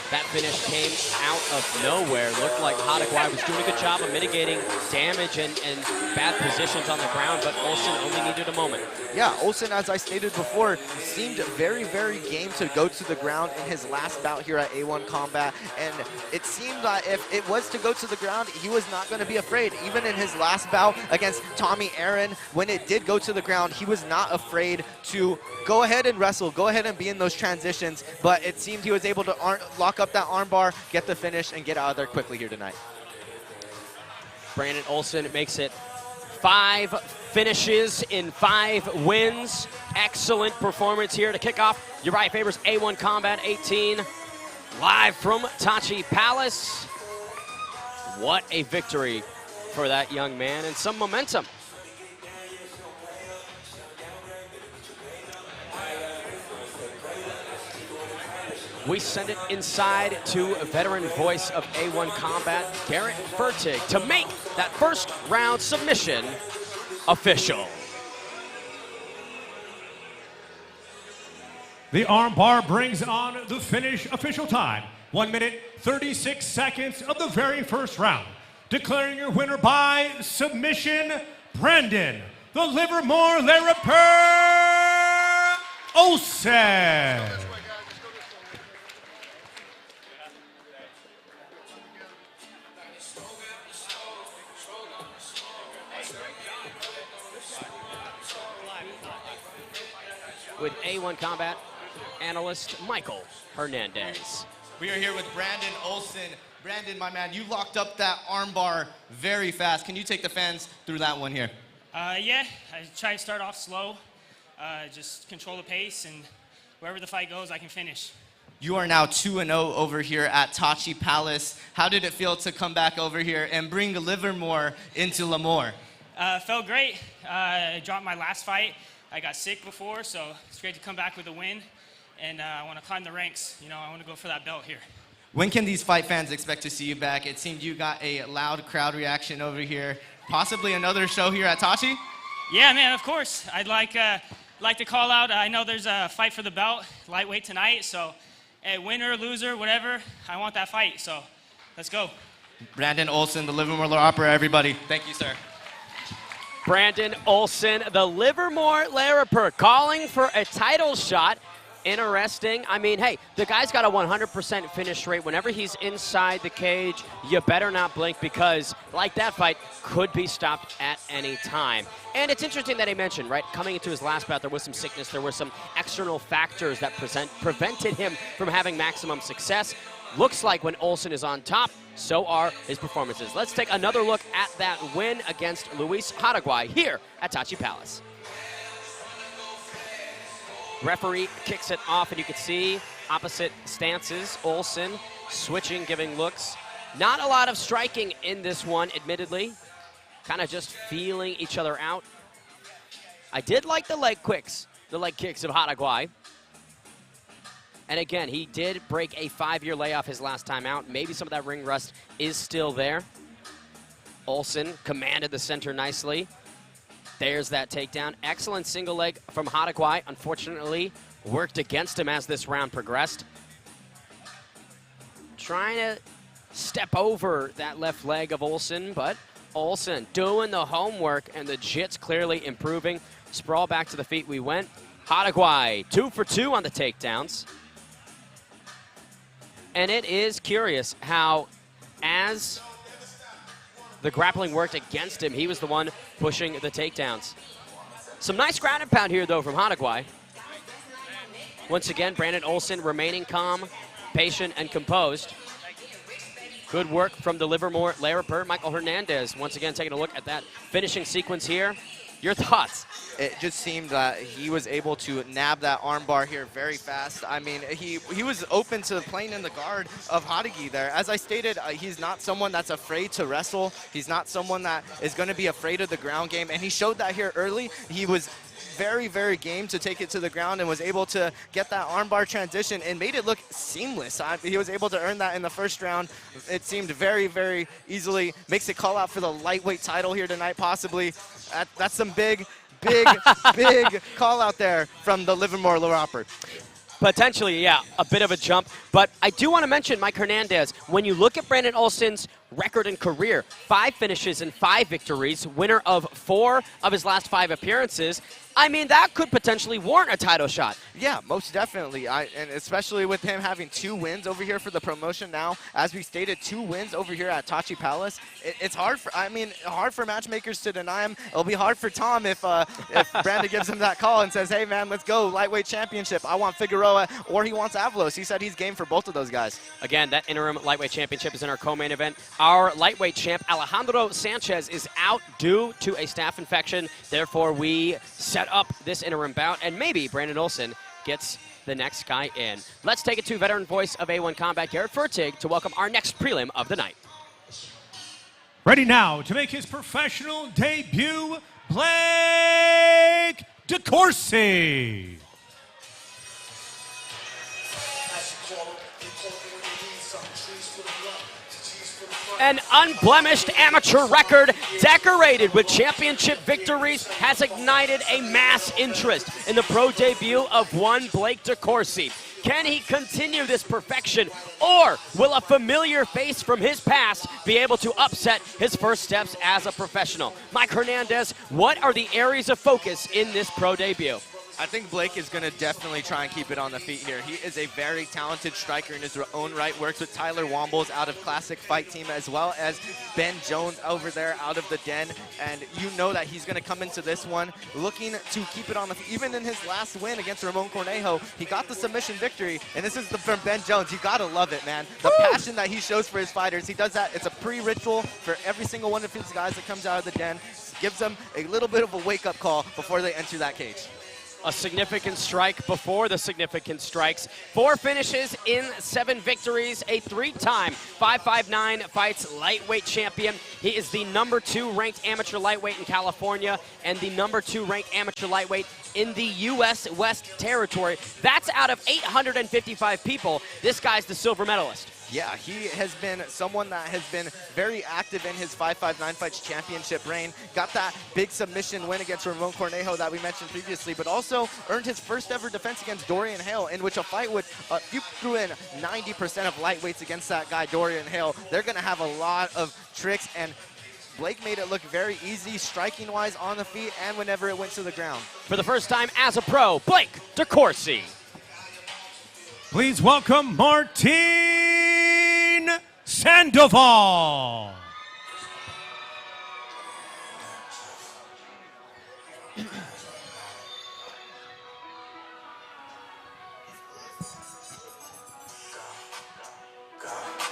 That finish came out of nowhere. Looked like Hadaguay was doing a good job of mitigating damage and bad positions on the ground, but Olsen only needed a moment. Yeah, Olsen, as I stated before, seemed very, very game to go to the ground in his last bout here at A1 Combat, and it seemed that if it was to go to the ground, he was not going to be afraid. Even in his last bout against Tommy Aaron, when it did go to the ground, he was not afraid to go ahead and wrestle, go ahead and be in those transitions, but it seemed he was able to lock up that armbar, get the finish, and get out of there quickly here tonight. Brandon Olsen makes it 5 finishes in 5 wins. Excellent performance here to kick off Uriah Faber's A1 Combat 18, live from Tachi Palace. What a victory for that young man, and some momentum. We send it inside to a veteran voice of A1 Combat, Garrett Fertig, to make that first round submission official. The armbar brings on the finish official time. 1 minute, 36 seconds of the very first round. Declaring your winner by submission, Brandon, the Livermore Lariper Olsen. With A1 Combat analyst Michael Hernandez. We are here with Brandon Olsen. Brandon, my man, you locked up that armbar very fast. Can you take the fans through that one here? Yeah, I try to start off slow, just control the pace, and wherever the fight goes, I can finish. You are now 2-0 over here at Tachi Palace. How did it feel to come back over here and bring Livermore into Lemoore? Felt great. I dropped my last fight. I got sick before, so it's great to come back with a win. And I want to climb the ranks. You know, I want to go for that belt here. When can these fight fans expect to see you back? It seemed you got a loud crowd reaction over here. Possibly another show here at Tachi? Yeah, man, of course. I'd like to call out. I know there's a fight for the belt, lightweight tonight. So, hey, winner, loser, whatever, I want that fight. So, let's go. Brandon Olson, the Livermore Opera, everybody. Thank you, sir. Brandon Olson, the Livermore Laraper, calling for a title shot. Interesting. I mean, hey, the guy's got a 100% finish rate. Whenever he's inside the cage, you better not blink because, like that fight, could be stopped at any time. And it's interesting that he mentioned, right, coming into his last bout, there was some sickness, there were some external factors that prevented him from having maximum success. Looks like when Olson is on top, so are his performances. Let's take another look at that win against Luis Paraguay here at Tachi Palace. Referee kicks it off, and you can see opposite stances. Olson switching, giving looks. Not a lot of striking in this one, admittedly. Kind of just feeling each other out. I did like the leg kicks of Paraguay. And again, he did break a 5-year layoff his last time out. Maybe some of that ring rust is still there. Olson commanded the center nicely. There's that takedown. Excellent single leg from Paraguay. Unfortunately, worked against him as this round progressed. Trying to step over that left leg of Olson, but Olson doing the homework, and the jits clearly improving. Sprawl back to the feet we went. Paraguay, 2 for 2 on the takedowns. And it is curious how, as the grappling worked against him, he was the one pushing the takedowns. Some nice ground and pound here, though, from Paraguay. Once again, Brandon Olson remaining calm, patient, and composed. Good work from the Livermore Laraper. Michael Hernandez, once again, taking a look at that finishing sequence here. Your thoughts? It just seemed that he was able to nab that armbar here very fast. I mean, he was open to playing in the guard of Hadagi there. As I stated, he's not someone that's afraid to wrestle. He's not someone that is going to be afraid of the ground game, and he showed that here early. He was very, very game to take it to the ground and was able to get that armbar transition and made it look seamless. He was able to earn that in the first round. It seemed very, very easily. Makes it call out for the lightweight title here tonight, possibly. That's some big call out there from the Livermore Laraper. Potentially, yeah, a bit of a jump. But I do want to mention Mike Hernandez. When you look at Brandon Olson's record and career, 5 finishes and 5 victories, winner of 4 of his last 5 appearances. I mean, that could potentially warrant a title shot. Yeah, most definitely. And especially with him having 2 wins over here for the promotion now. As we stated, 2 wins over here at Tachi Palace. It's hard for matchmakers to deny him. It'll be hard for Tom if Brandon gives him that call and says, hey, man, let's go, lightweight championship. I want Figueroa, or he wants Avalos. He said he's game for both of those guys. Again, that interim lightweight championship is in our co-main event. Our lightweight champ, Alejandro Sanchez, is out due to a staph infection. Therefore, we set up this interim bout, and maybe Brandon Olson gets the next guy in. Let's take it to veteran voice of A1 Combat, Garrett Fertig, to welcome our next prelim of the night. Ready now to make his professional debut, Blake DeCourcy. An unblemished amateur record decorated with championship victories has ignited a mass interest in the pro debut of one Blake DeCourcy. Can he continue this perfection, or will a familiar face from his past be able to upset his first steps as a professional? Mike Hernandez, what are the areas of focus in this pro debut? I think Blake is going to definitely try and keep it on the feet here. He is a very talented striker in his own right. Works with Tyler Wombles out of Classic Fight Team, as well as Ben Jones over there out of the Den. And you know that he's going to come into this one looking to keep it on the feet. Even in his last win against Ramon Cornejo, he got the submission victory. And this is from Ben Jones. You got to love it, man. The passion that he shows for his fighters. He does that. It's a pre-ritual for every single one of his guys that comes out of the Den. Gives them a little bit of a wake-up call before they enter that cage. A significant strike before the significant strikes. 4 finishes in 7 victories, a 3-time 559 fights lightweight champion. He is the number 2 ranked amateur lightweight in California and the number 2 ranked amateur lightweight in the U.S. West Territory. That's out of 855 people. This guy's the silver medalist. Yeah, he has been someone that has been very active in his 559 Fights championship reign. Got that big submission win against Ramon Cornejo that we mentioned previously, but also earned his first ever defense against Dorian Hale, in which a fight would, you threw in 90% of lightweights against that guy, Dorian Hale. They're going to have a lot of tricks, and Blake made it look very easy, striking-wise on the feet and whenever it went to the ground. For the first time as a pro, Blake DeCourcy. Please welcome Martin Sandoval.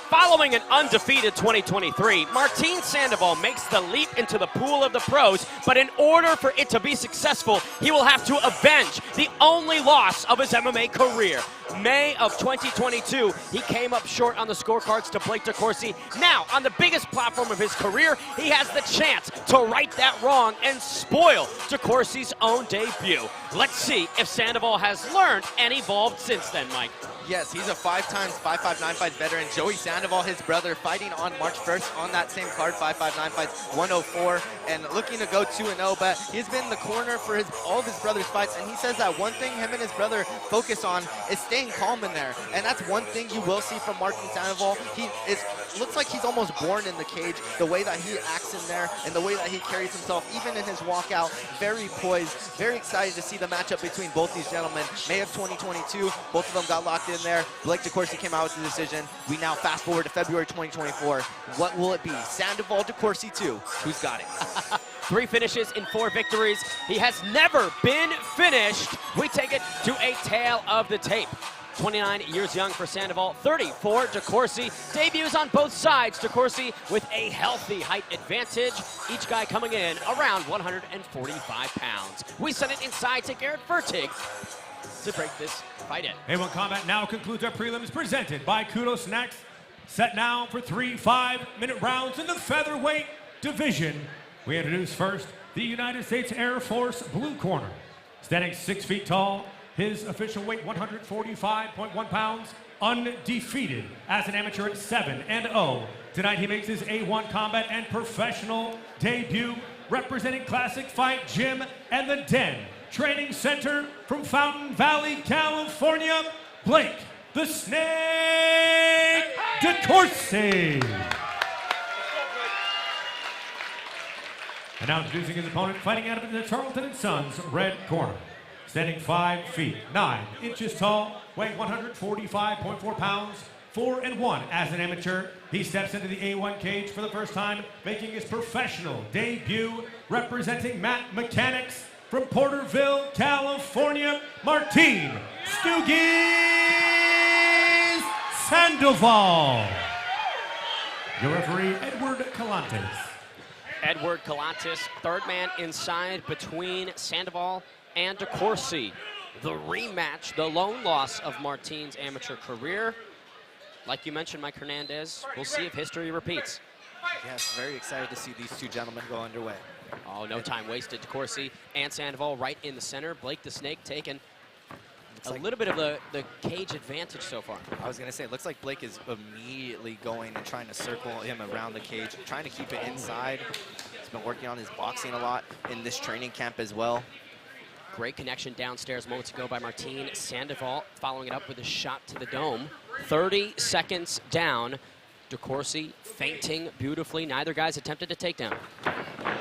Following an undefeated 2023, Martin Sandoval makes the leap into the pool of the pros, but in order for it to be successful, he will have to avenge the only loss of his MMA career. May of 2022, he came up short on the scorecards to Blake DeCourcy. Now, on the biggest platform of his career, he has the chance to right that wrong and spoil DeCourcy's own debut. Let's see if Sandoval has learned and evolved since then, Mike. Yes, he's a 5-time 559 Fights veteran. Joey Sandoval, his brother, fighting on March 1st on that same card, 559 Fights 104, and looking to go 2-0, but he's been in the corner for all of his brother's fights, and he says that one thing him and his brother focus on is staying calm in there, and that's one thing you will see from Martin Sandoval. Looks like he's almost born in the cage, the way that he acts in there and the way that he carries himself, even in his walkout, very poised, very excited to see the matchup between both these gentlemen. May of 2022, both of them got locked in there. Blake DeCourcy came out with the decision. We now fast forward to February 2024. What will it be? Sandoval DeCourcy 2. Who's got it? 3 finishes in 4 victories. He has never been finished. We take it to a tale of the tape. 29 years young for Sandoval, 30 for DeCourcy. Debuts on both sides. DeCourcy with a healthy height advantage. Each guy coming in around 145 pounds. We send it inside to Garrett Fertig to break this fight in. A1 Combat now concludes our prelims presented by Kudos Snacks. Set now for 3 5-minute rounds in the featherweight division. We introduce first the United States Air Force blue corner. Standing 6 feet tall, his official weight 145.1 pounds, undefeated as an amateur at 7-0. Tonight he makes his A1 Combat and professional debut, representing Classic Fight Gym and the Den Training Center from Fountain Valley, California, Blake the Snake DeCourcy. And now introducing his opponent, fighting out of the Charlton & Sons red corner. Standing 5 feet 9 inches tall, weighing 145.4 pounds, 4-1 as an amateur. He steps into the A1 cage for the first time, making his professional debut, representing Matt Mechanics from Porterville, California, Martin Stoogies Sandoval. Your referee, Edward Calantes. Edward Calantes, third man inside between Sandoval and DeCourcy. The rematch, the lone loss of Martin's amateur career. Like you mentioned, Mike Hernandez, we'll see if history repeats. Yes, very excited to see these two gentlemen go underway. Oh, no time wasted. DeCourcy and Sandoval right in the center. Blake the Snake taking a little bit of the cage advantage so far. I was going to say, it looks like Blake is immediately going and trying to circle him around the cage, trying to keep it inside. He's been working on his boxing a lot in this training camp as well. Great connection downstairs moments ago by Martin. Sandoval following it up with a shot to the dome. 30 seconds down. DeCourcy feinting beautifully. Neither guy's attempted to take down.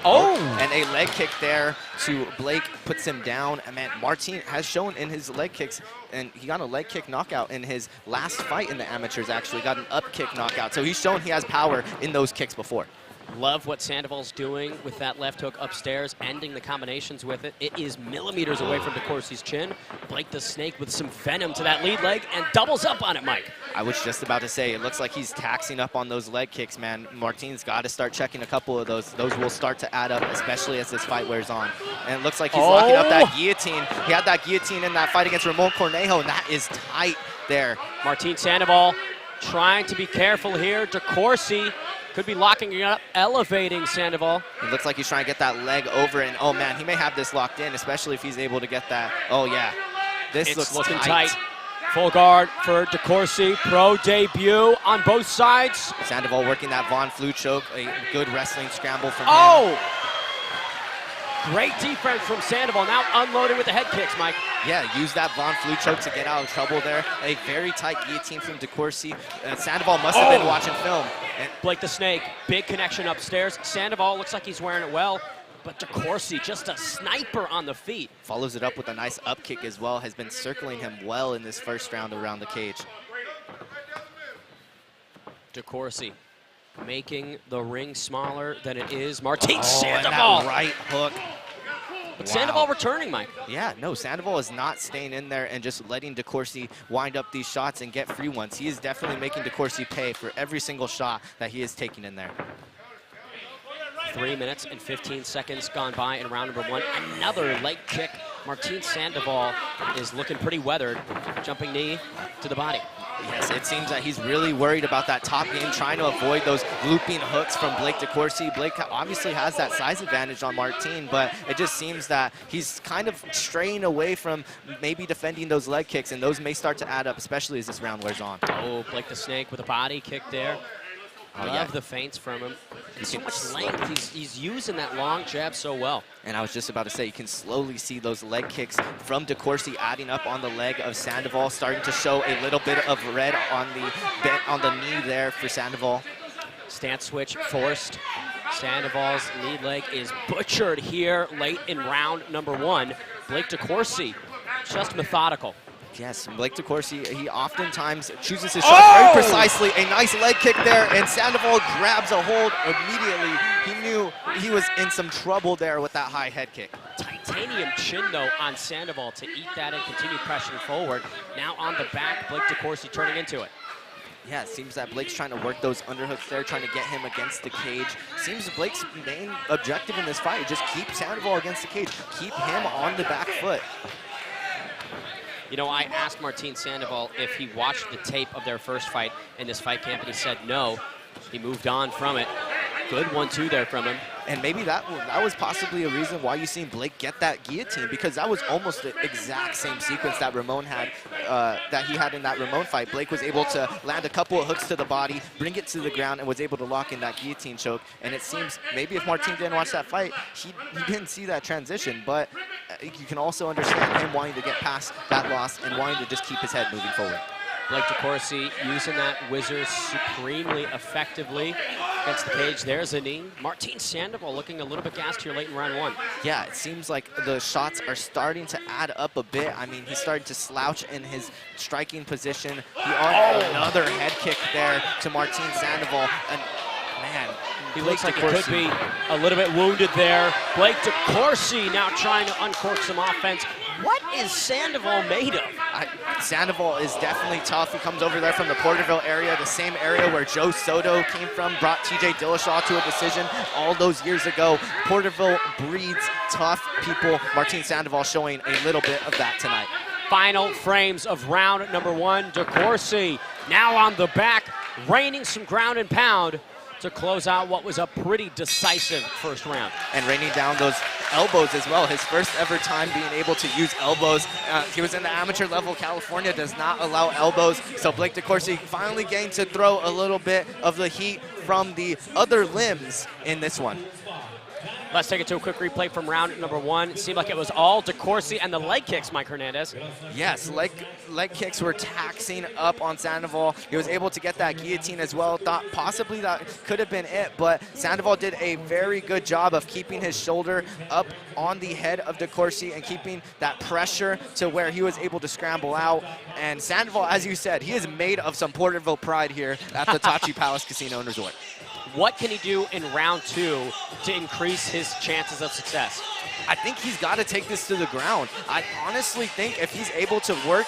Oh! And a leg kick there to Blake puts him down. And man, Martin has shown in his leg kicks and he got a leg kick knockout in his last fight in the amateurs, actually. Got an up kick knockout. So he's shown he has power in those kicks before. Love what Sandoval's doing with that left hook upstairs, ending the combinations with it. It is millimeters away from DeCourcy's chin. Blake the Snake with some venom to that lead leg and doubles up on it, Mike. I was just about to say, it looks like he's taxing up on those leg kicks, man. Martin's got to start checking a couple of those. Those will start to add up, especially as this fight wears on. And it looks like he's locking up that guillotine. He had that guillotine in that fight against Ramon Cornejo, and that is tight there. Martin Sandoval trying to be careful here. DeCourcy could be locking it up, elevating Sandoval. It looks like he's trying to get that leg over, and oh man, he may have this locked in, especially if he's able to get that. Oh yeah, this looks looking tight. Full guard for DeCourcy, pro debut on both sides. Sandoval working that Von Flue choke, a good wrestling scramble from him. Oh! Great defense from Sandoval, now unloaded with the head kicks, Mike. Yeah, use that Von Flue choke to get out of trouble there. A very tight guillotine from DeCourcy. Sandoval must have been watching film. And Blake the Snake, big connection upstairs. Sandoval looks like he's wearing it well, but DeCourcy, just a sniper on the feet. Follows it up with a nice up kick as well. Has been circling him well in this first round around the cage. DeCourcy making the ring smaller than it is. Martin Sandoval. And that right hook. But Sandoval returning, Mike. Yeah, no, Sandoval is not staying in there and just letting DeCourcy wind up these shots and get free ones. He is definitely making DeCourcy pay for every single shot that he is taking in there. 3 minutes and 15 seconds gone by in round number one. Another leg kick. Martin Sandoval is looking pretty weathered. Jumping knee to the body. Yes, it seems that he's really worried about that top game, trying to avoid those looping hooks from Blake DeCourcy. Blake obviously has that size advantage on Martin, but it just seems that he's kind of straying away from maybe defending those leg kicks, and those may start to add up, especially as this round wears on. Oh, Blake the Snake with a body kick there. Love the feints from him. So much length. He's using that long jab so well. And I was just about to say, you can slowly see those leg kicks from DeCourcy adding up on the leg of Sandoval, starting to show a little bit of red on the knee there for Sandoval. Stance switch forced. Sandoval's lead leg is butchered here late in round number one. Blake DeCourcy, just methodical. Yes, Blake DeCourcy, he oftentimes chooses his shots very precisely. A nice leg kick there, and Sandoval grabs a hold immediately. He knew he was in some trouble there with that high head kick. Titanium chin, though, on Sandoval to eat that and continue pressing forward. Now on the back, Blake DeCourcy turning into it. Yeah, it seems that Blake's trying to work those underhooks there, trying to get him against the cage. Seems Blake's main objective in this fight is just keep Sandoval against the cage, keep him on the back foot. You know, I asked Martin Sandoval if he watched the tape of their first fight in this fight camp, and he said no. He moved on from it. Good 1-2 there from him. And maybe that was possibly a reason why you seen Blake get that guillotine, because that was almost the exact same sequence that Ramon had, that he had in that Ramon fight. Blake was able to land a couple of hooks to the body, bring it to the ground, and was able to lock in that guillotine choke. And it seems maybe if Martin didn't watch that fight, he didn't see that transition. But you can also understand him wanting to get past that loss and wanting to just keep his head moving forward. Blake DeCourcy using that whizzer supremely effectively against the cage. There's a knee. Martin Sandoval looking a little bit gassed here late in round one. Yeah, it seems like the shots are starting to add up a bit. I mean, he's starting to slouch in his striking position. Another head kick there to Martin Sandoval. And man, he looks like he could be a little bit wounded there. Blake DeCourcy now trying to uncork some offense. What is Sandoval made of? Sandoval is definitely tough. He comes over there from the Porterville area, the same area where Joe Soto came from, brought TJ Dillashaw to a decision all those years ago. Porterville breeds tough people. Martin Sandoval showing a little bit of that tonight. Final frames of round number one. DeCourcy now on the back, raining some ground and pound to close out what was a pretty decisive first round. And raining down those elbows as well. His first ever time being able to use elbows. He was in the amateur level. California does not allow elbows. So Blake DeCourcy finally getting to throw a little bit of the heat from the other limbs in this one. Let's take it to a quick replay from round number 1. It seemed like it was all DeCourcy and the leg kicks, Mike Hernandez. Yes, leg kicks were taxing up on Sandoval. He was able to get that guillotine as well. Thought possibly that could have been it, but Sandoval did a very good job of keeping his shoulder up on the head of DeCourcy and keeping that pressure to where he was able to scramble out. And Sandoval, as you said, he is made of some Porterville pride here at the Tachi Palace Casino and Resort. What can he do in round 2 to increase his chances of success? I think he's got to take this to the ground. I honestly think if he's able to work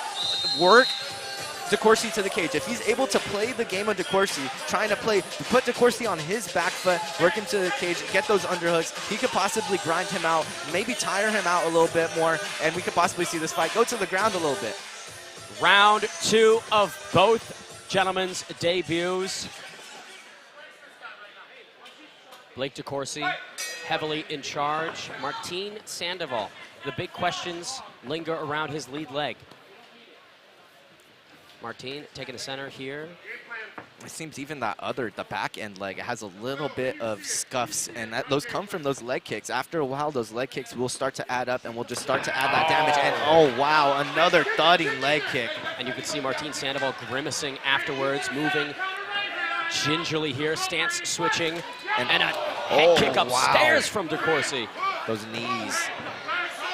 DeCourcy to the cage, if he's able to play the game of DeCourcy, trying to put DeCourcy on his back foot, work him to the cage, get those underhooks, he could possibly grind him out, maybe tire him out a little bit more, and we could possibly see this fight go to the ground a little bit. Round 2 of both gentlemen's debuts. Blake DeCourcy heavily in charge. Martin Sandoval. The big questions linger around his lead leg. Martin taking the center here. It seems even the back end leg, it has a little bit of scuffs, and those come from those leg kicks. After a while, those leg kicks will start to add up, and we'll just start to add that damage. And oh wow, another thudding leg kick. And you can see Martin Sandoval grimacing afterwards, moving gingerly here, stance switching, and a head kick upstairs from DeCourcy. Those knees.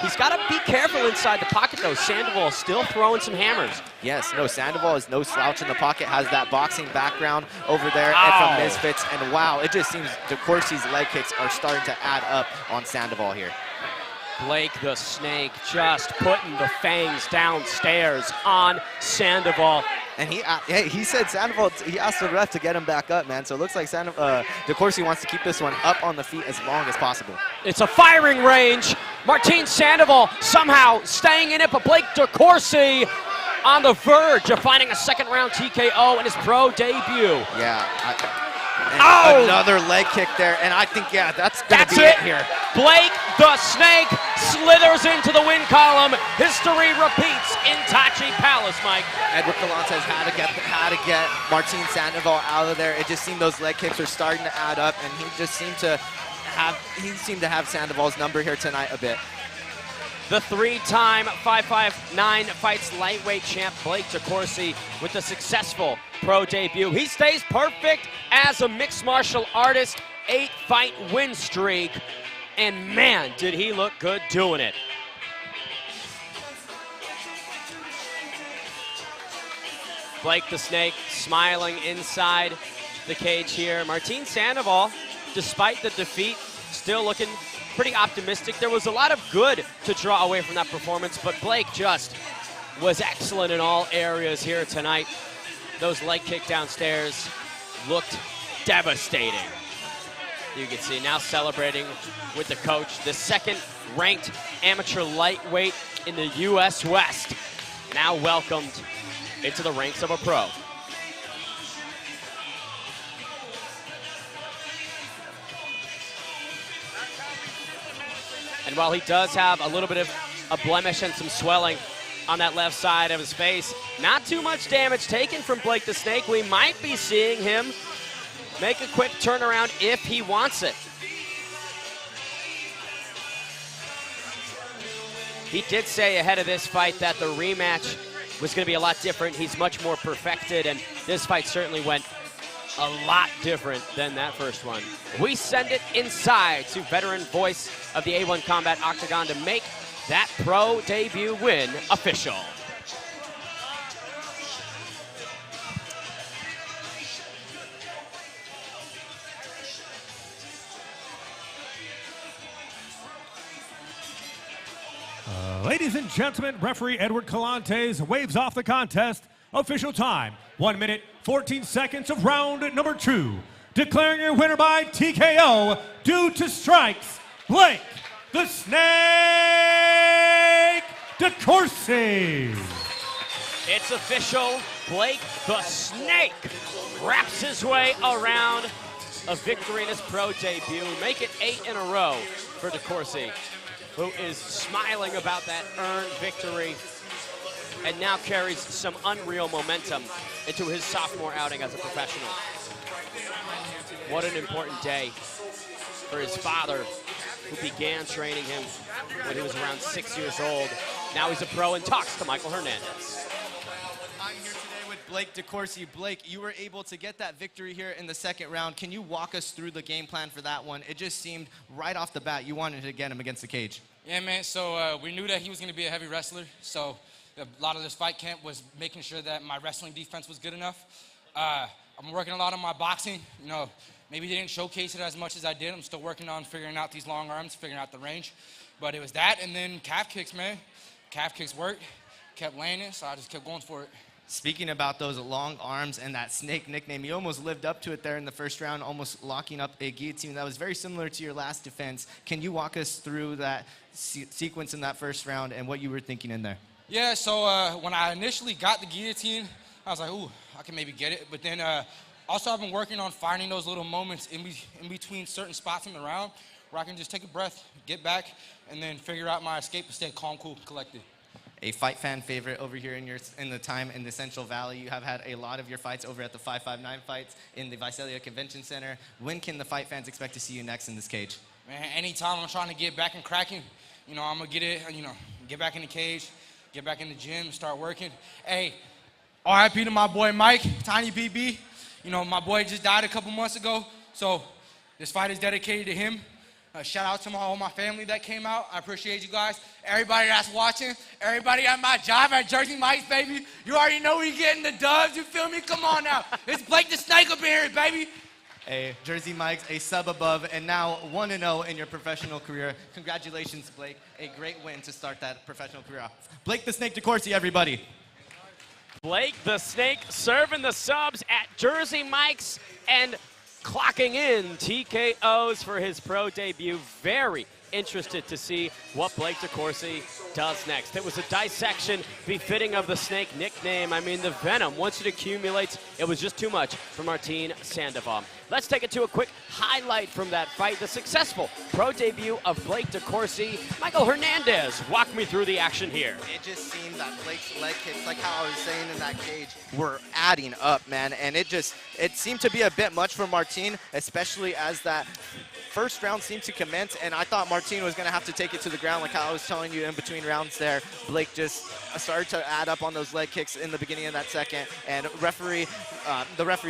He's got to be careful inside the pocket, though. Sandoval still throwing some hammers. Yes, no, Sandoval is no slouch in the pocket, has that boxing background over there and from Misfits. And wow, it just seems DeCourcy's leg kicks are starting to add up on Sandoval here. Blake the Snake just putting the fangs downstairs on Sandoval. And he said Sandoval, he asked the ref to get him back up, man. So it looks like DeCourcy wants to keep this one up on the feet as long as possible. It's a firing range. Martin Sandoval somehow staying in it, but Blake DeCourcy on the verge of finding a second-round TKO in his pro debut. Yeah. Another leg kick there, and I think, yeah, that's going to be it here. Blake the Snake slithers into the win column. History repeats in Tachi Palace, Mike. Edward Calantes had to get Martin Sandoval out of there. It just seemed those leg kicks were starting to add up, and he just seemed to have Sandoval's number here tonight a bit. The 3-time 559 fights lightweight champ Blake DeCourcy with a successful pro debut. He stays perfect as a mixed martial artist, 8-fight win streak, and man, did he look good doing it. Blake the Snake smiling inside the cage here. Martin Sandoval, despite the defeat, still looking pretty optimistic. There was a lot of good to draw away from that performance, but Blake just was excellent in all areas here tonight. Those leg kick downstairs looked devastating. You can see now celebrating with the coach, the second-ranked amateur lightweight in the U.S. West, now welcomed into the ranks of a pro. And while he does have a little bit of a blemish and some swelling on that left side of his face, not too much damage taken from Blake the Snake. We might be seeing him make a quick turnaround if he wants it. He did say ahead of this fight that the rematch was going to be a lot different. He's much more perfected, and this fight certainly went a lot different than that first one. We send it inside to veteran voice of the A1 Combat Octagon to make that pro debut win official. Ladies and gentlemen, referee Edward Calantes waves off the contest. Official time, 1 minute, 14 seconds of round number 2. Declaring your winner by TKO due to strikes, Blake the Snake DeCourcy. It's official. Blake the Snake wraps his way around a victory in his pro debut. Make it 8 in a row for DeCourcy, who is smiling about that earned victory and now carries some unreal momentum into his sophomore outing as a professional. What an important day for his father who began training him when he was around 6 years old. Now he's a pro and talks to Michael Hernandez. I'm here today with Blake DeCourcy. Blake, you were able to get that victory here in the second round. Can you walk us through the game plan for that one? It just seemed right off the bat you wanted to get him against the cage. Yeah, man, so we knew that he was going to be a heavy wrestler, so a lot of this fight camp was making sure that my wrestling defense was good enough. I'm working a lot on my boxing. You know, maybe they didn't showcase it as much as I did. I'm still working on figuring out these long arms, figuring out the range. But it was that, and then calf kicks, man. Calf kicks worked, kept landing, so I just kept going for it. Speaking about those long arms and that snake nickname, you almost lived up to it there in the first round, almost locking up a guillotine. That was very similar to your last defense. Can you walk us through that sequence in that first round and what you were thinking in there? Yeah, so when I initially got the guillotine, I was like, ooh, I can maybe get it. But then also I've been working on finding those little moments in between certain spots in the round where I can just take a breath, get back, and then figure out my escape and stay calm, cool, collected. A fight fan favorite over here in the time in the Central Valley. You have had a lot of your fights over at the 559 fights in the Visalia Convention Center. When can the fight fans expect to see you next in this cage? Man, anytime I'm trying to get back and cracking, you know, I'm going to get it, you know, get back in the cage, get back in the gym, start working. Hey, RIP to my boy Mike, Tiny BB. You know, my boy just died a couple months ago, so this fight is dedicated to him. Shout out to all my family that came out. I appreciate you guys. Everybody that's watching, everybody at my job at Jersey Mike's, baby. You already know we getting the dubs, you feel me? Come on now. It's Blake the Snake up in here, baby. A Jersey Mike's, a sub above, and now 1-0 in your professional career. Congratulations, Blake. A great win to start that professional career off. Blake the Snake DeCourcy, everybody. Blake the Snake serving the subs at Jersey Mike's and clocking in TKOs for his pro debut. Very interested to see what Blake DeCourcy does next. It was a dissection befitting of the Snake nickname. I mean, the venom, once it accumulates, it was just too much for Martin Sandoval. Let's take it to a quick highlight from that fight, the successful pro debut of Blake DeCourcy. Michael Hernandez, walk me through the action here. It just seemed that Blake's leg kicks, like how I was saying in that cage, were adding up, man. And it seemed to be a bit much for Martin, especially as that first round seemed to commence, and I thought Martin was going to have to take it to the ground, like how I was telling you in between rounds there. Blake just started to add up on those leg kicks in the beginning of that second, and the referee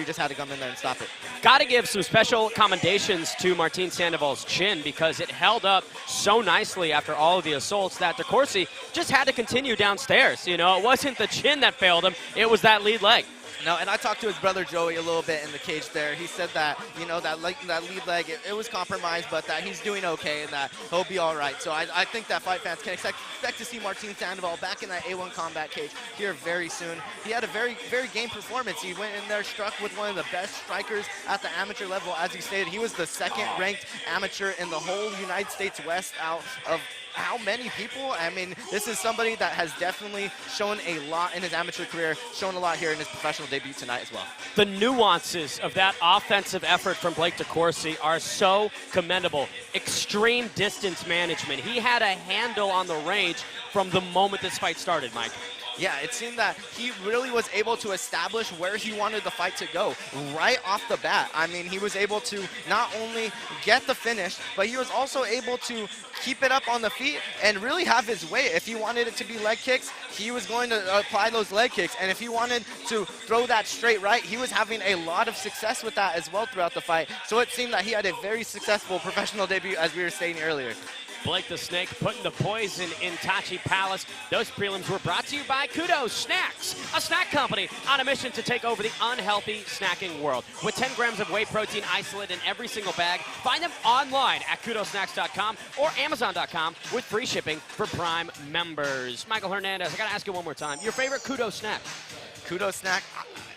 just had to come in there and stop it. Got to give some special commendations to Martin Sandoval's chin, because it held up so nicely after all of the assaults that DeCourcy just had to continue downstairs. You know, it wasn't the chin that failed him, it was that lead leg. No, and I talked to his brother Joey a little bit in the cage there. He said that, you know, that lead leg, it was compromised, but that he's doing okay and that he'll be all right. So I think that fight fans can expect to see Martin Sandoval back in that A1 combat cage here very soon. He had a very, very game performance. He went in there, struck with one of the best strikers at the amateur level. As he stated, he was the second-ranked amateur in the whole United States West out of how many people? I mean, this is somebody that has definitely shown a lot in his amateur career, shown a lot here in his professional debut tonight as well. The nuances of that offensive effort from Blake DeCourcy are so commendable. Extreme distance management. He had a handle on the range from the moment this fight started, Mike. Yeah, it seemed that he really was able to establish where he wanted the fight to go right off the bat. I mean, he was able to not only get the finish, but he was also able to keep it up on the feet and really have his way. If he wanted it to be leg kicks, he was going to apply those leg kicks. And if he wanted to throw that straight right, he was having a lot of success with that as well throughout the fight. So it seemed that he had a very successful professional debut, as we were stating earlier. Blake the Snake putting the poison in Tachi Palace. Those prelims were brought to you by Kudos Snacks, a snack company on a mission to take over the unhealthy snacking world. With 10 grams of whey protein isolate in every single bag, find them online at kudosnacks.com or amazon.com with free shipping for Prime members. Michael Hernandez, I got to ask you one more time. Your favorite Kudos snack? Kudos snack.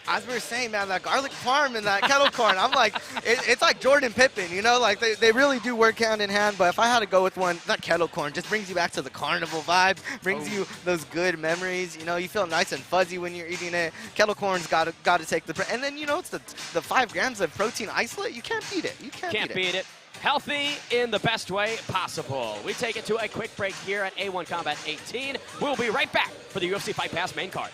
As we were saying, man, that garlic parm and that kettle corn, I'm like, it's like Jordan Pippen, you know, like they really do work hand in hand. But if I had to go with one, that kettle corn just brings you back to the carnival vibe, brings you those good memories. You know, you feel nice and fuzzy when you're eating it. Kettle corn's got to take and then, you know, it's the 5 grams of protein isolate. You can't beat it. You can't beat it. Healthy in the best way possible. We take it to a quick break here at A1 Combat 18. We'll be right back for the UFC Fight Pass main card.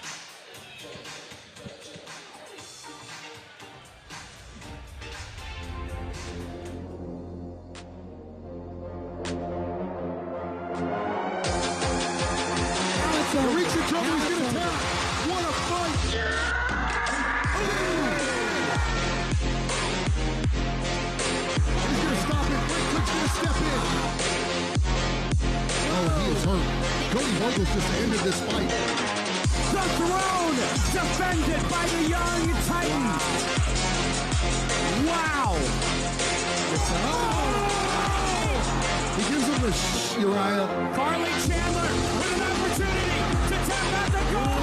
trouble. He's gonna tap. What a fight. He's gonna stop it. Quick's gonna step in. Oh, he is hurt. Cody Vogel's just ended this fight. The throne defended by the young Titan. Wow. He gives him the Uriah. Carly Chandler with an opportunity to tap out the goal.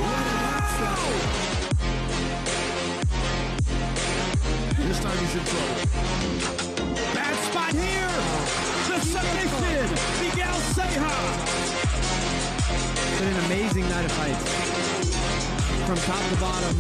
Wow. This time he's in trouble. Bad spot here. The submission. Miguel Ceja. Been an amazing night of fights. From top to bottom.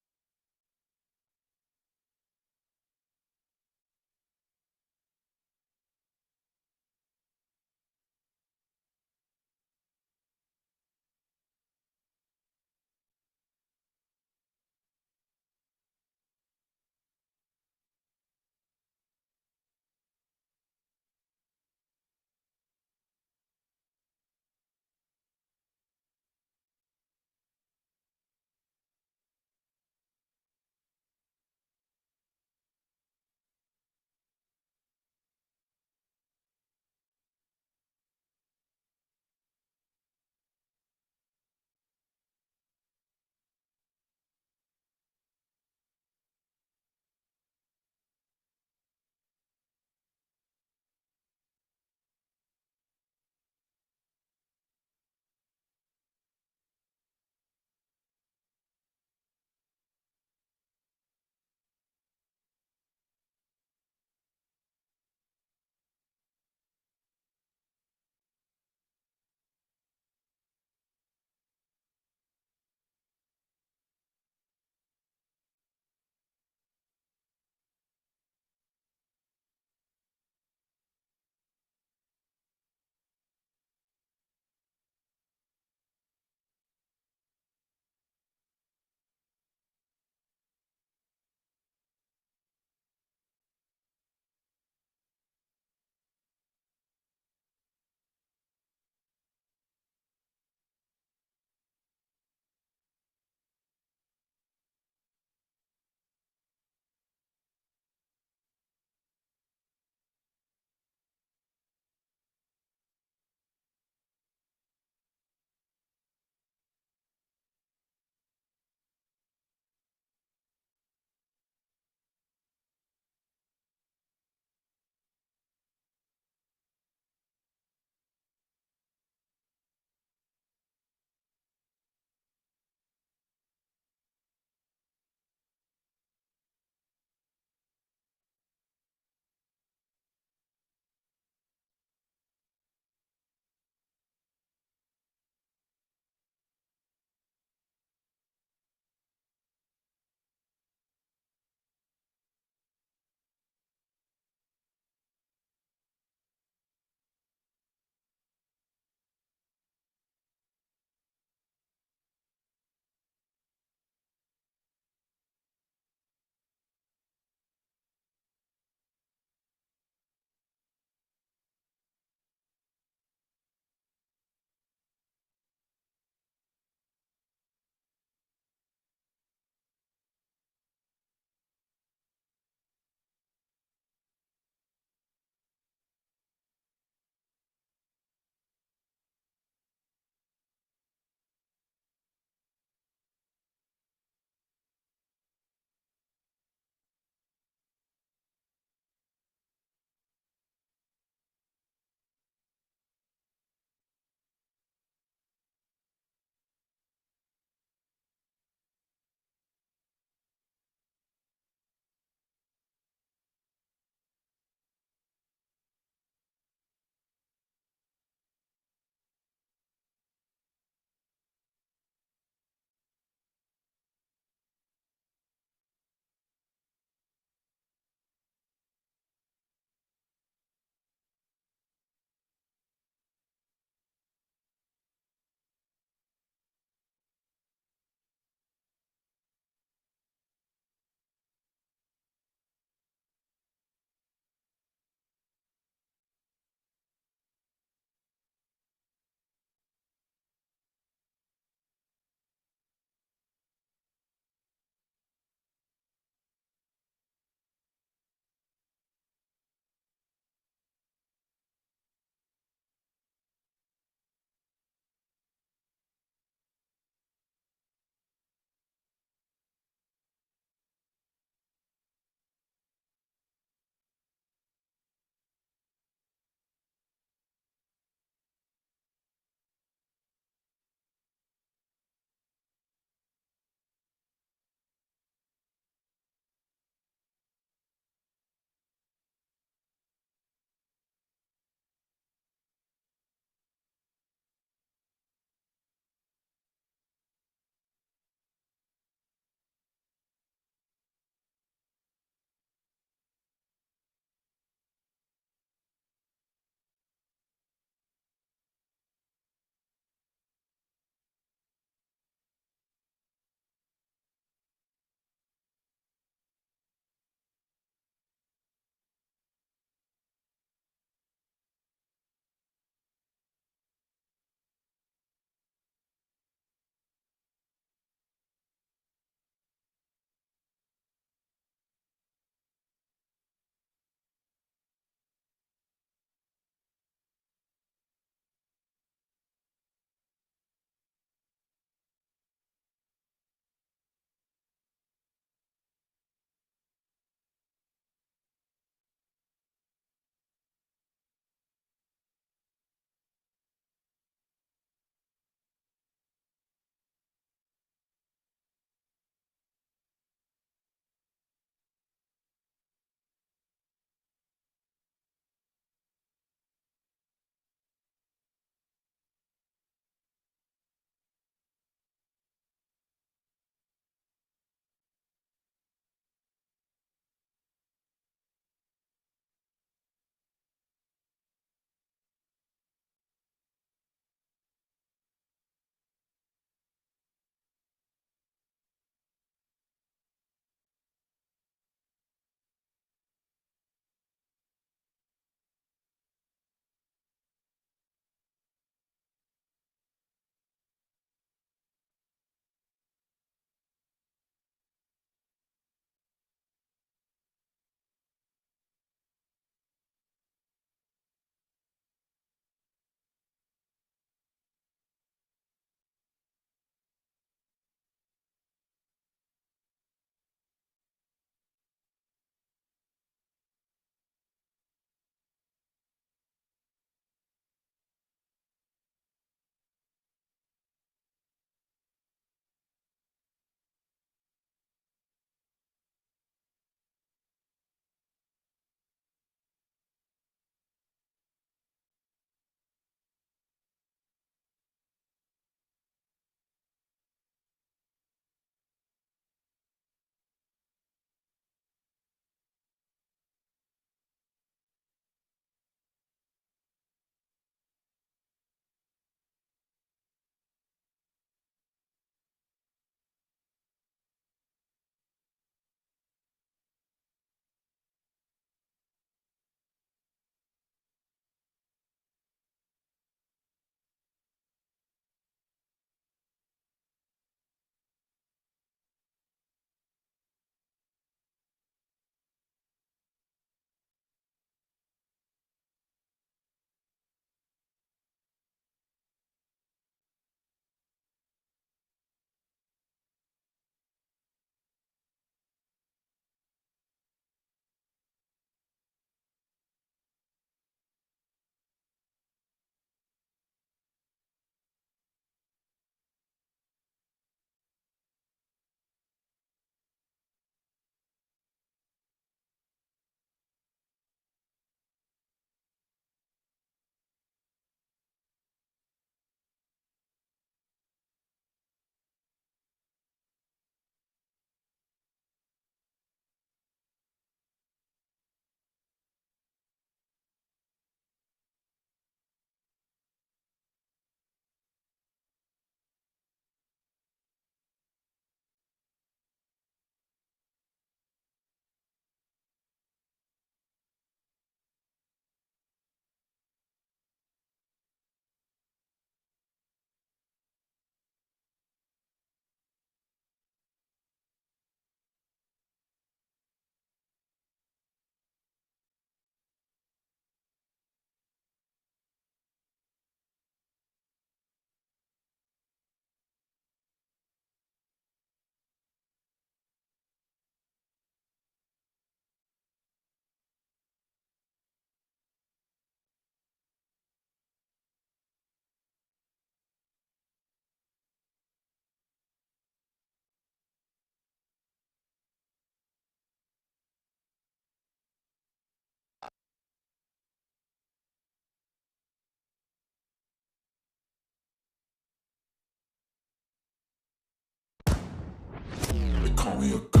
me a god.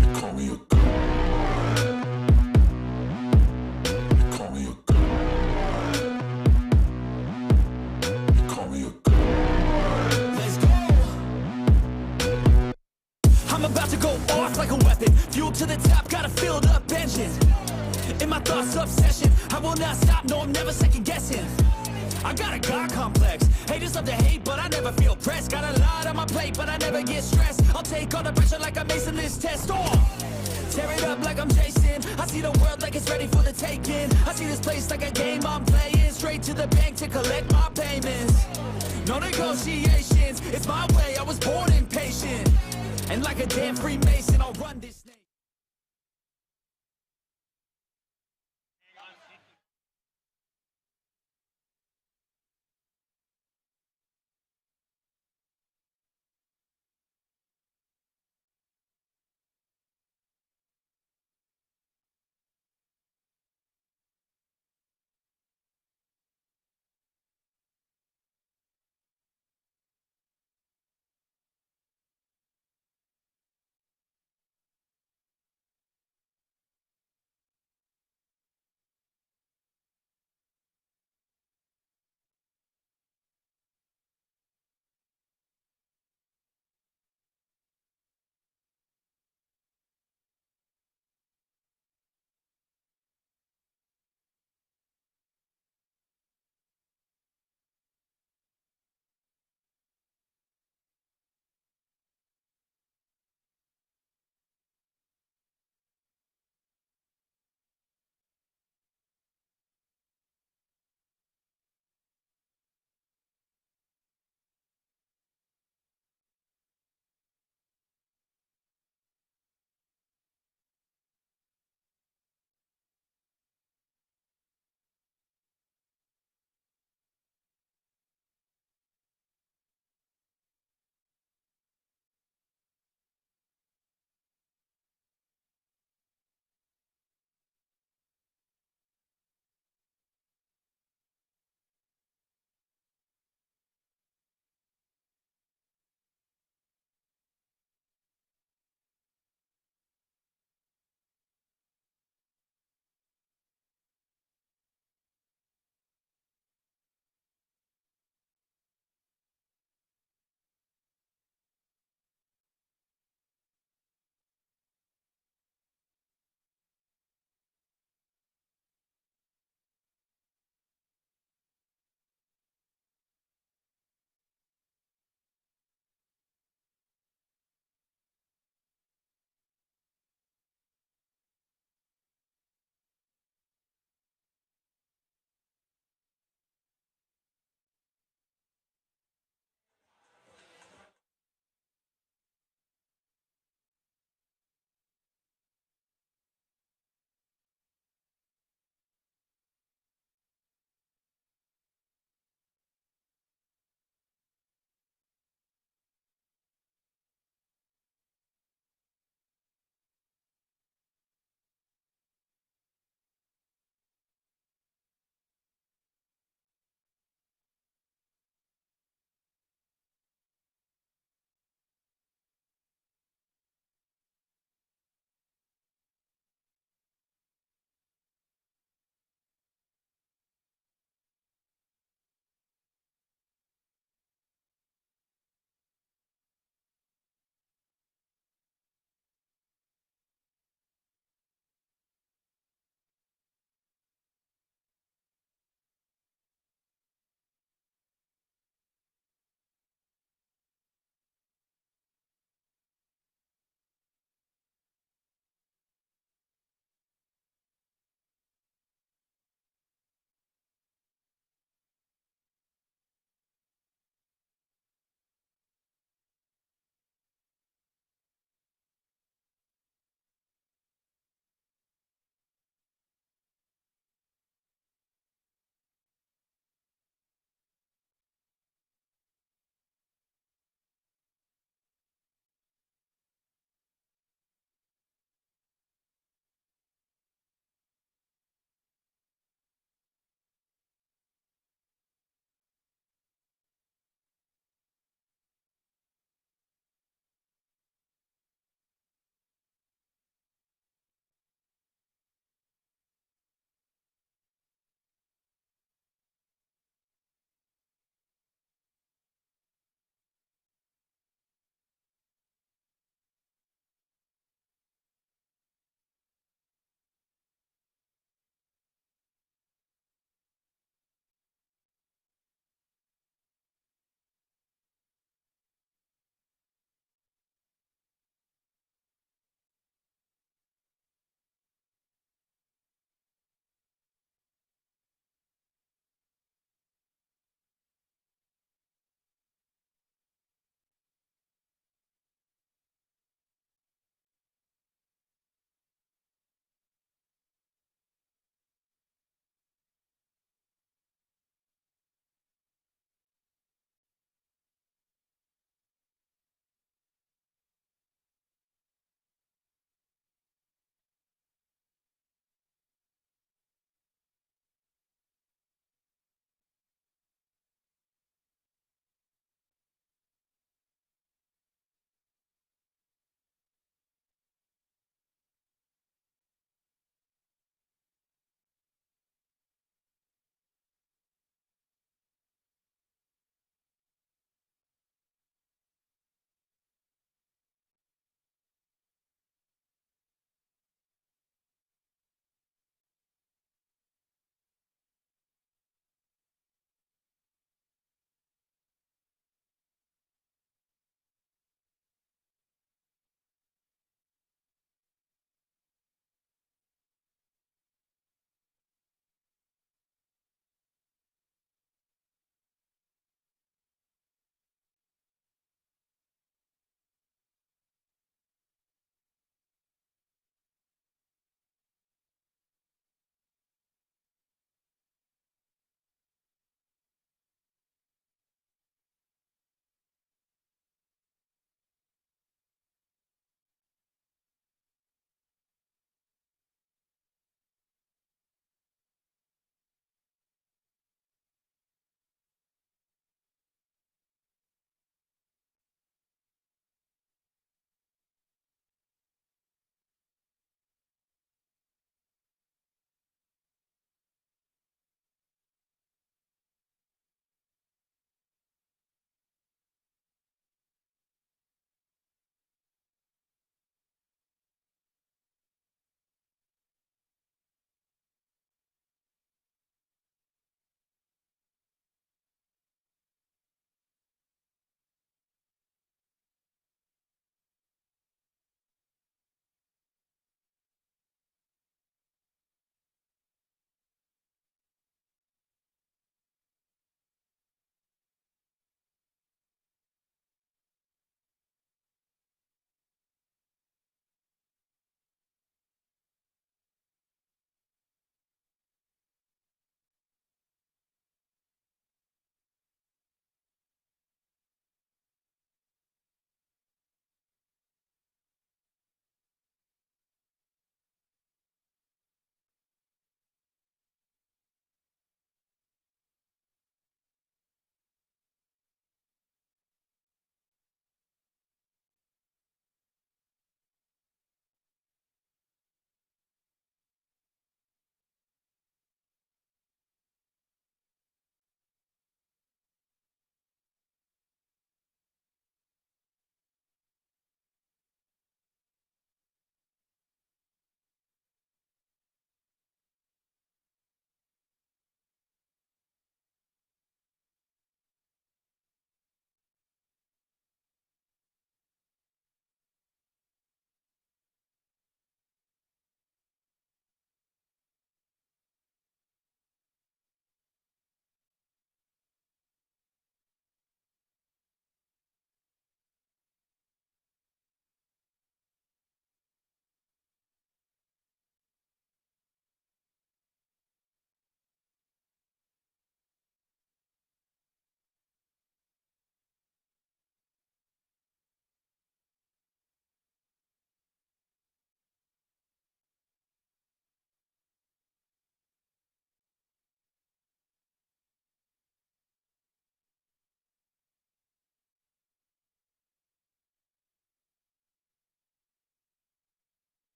You call me a god. You call me a god. You call me a god. Let's go. I'm about to go off like a weapon. Fuel to the top, got a filled up engine. In my thoughts, obsession. I will not stop, no, I'm never second guessing. I got a God complex. Haters love to hate, but I never feel pressed. Got a lot on my plate, but I never get stressed. I'll take all the pressure like I'm acing this test. Tear it up like I'm Jason. I see the world like it's ready for the taking. I see this place like a game I'm playing. Straight to the bank to collect my payments. No negotiations, it's my way, I was born impatient. And like a damn Freemason, I'll run this.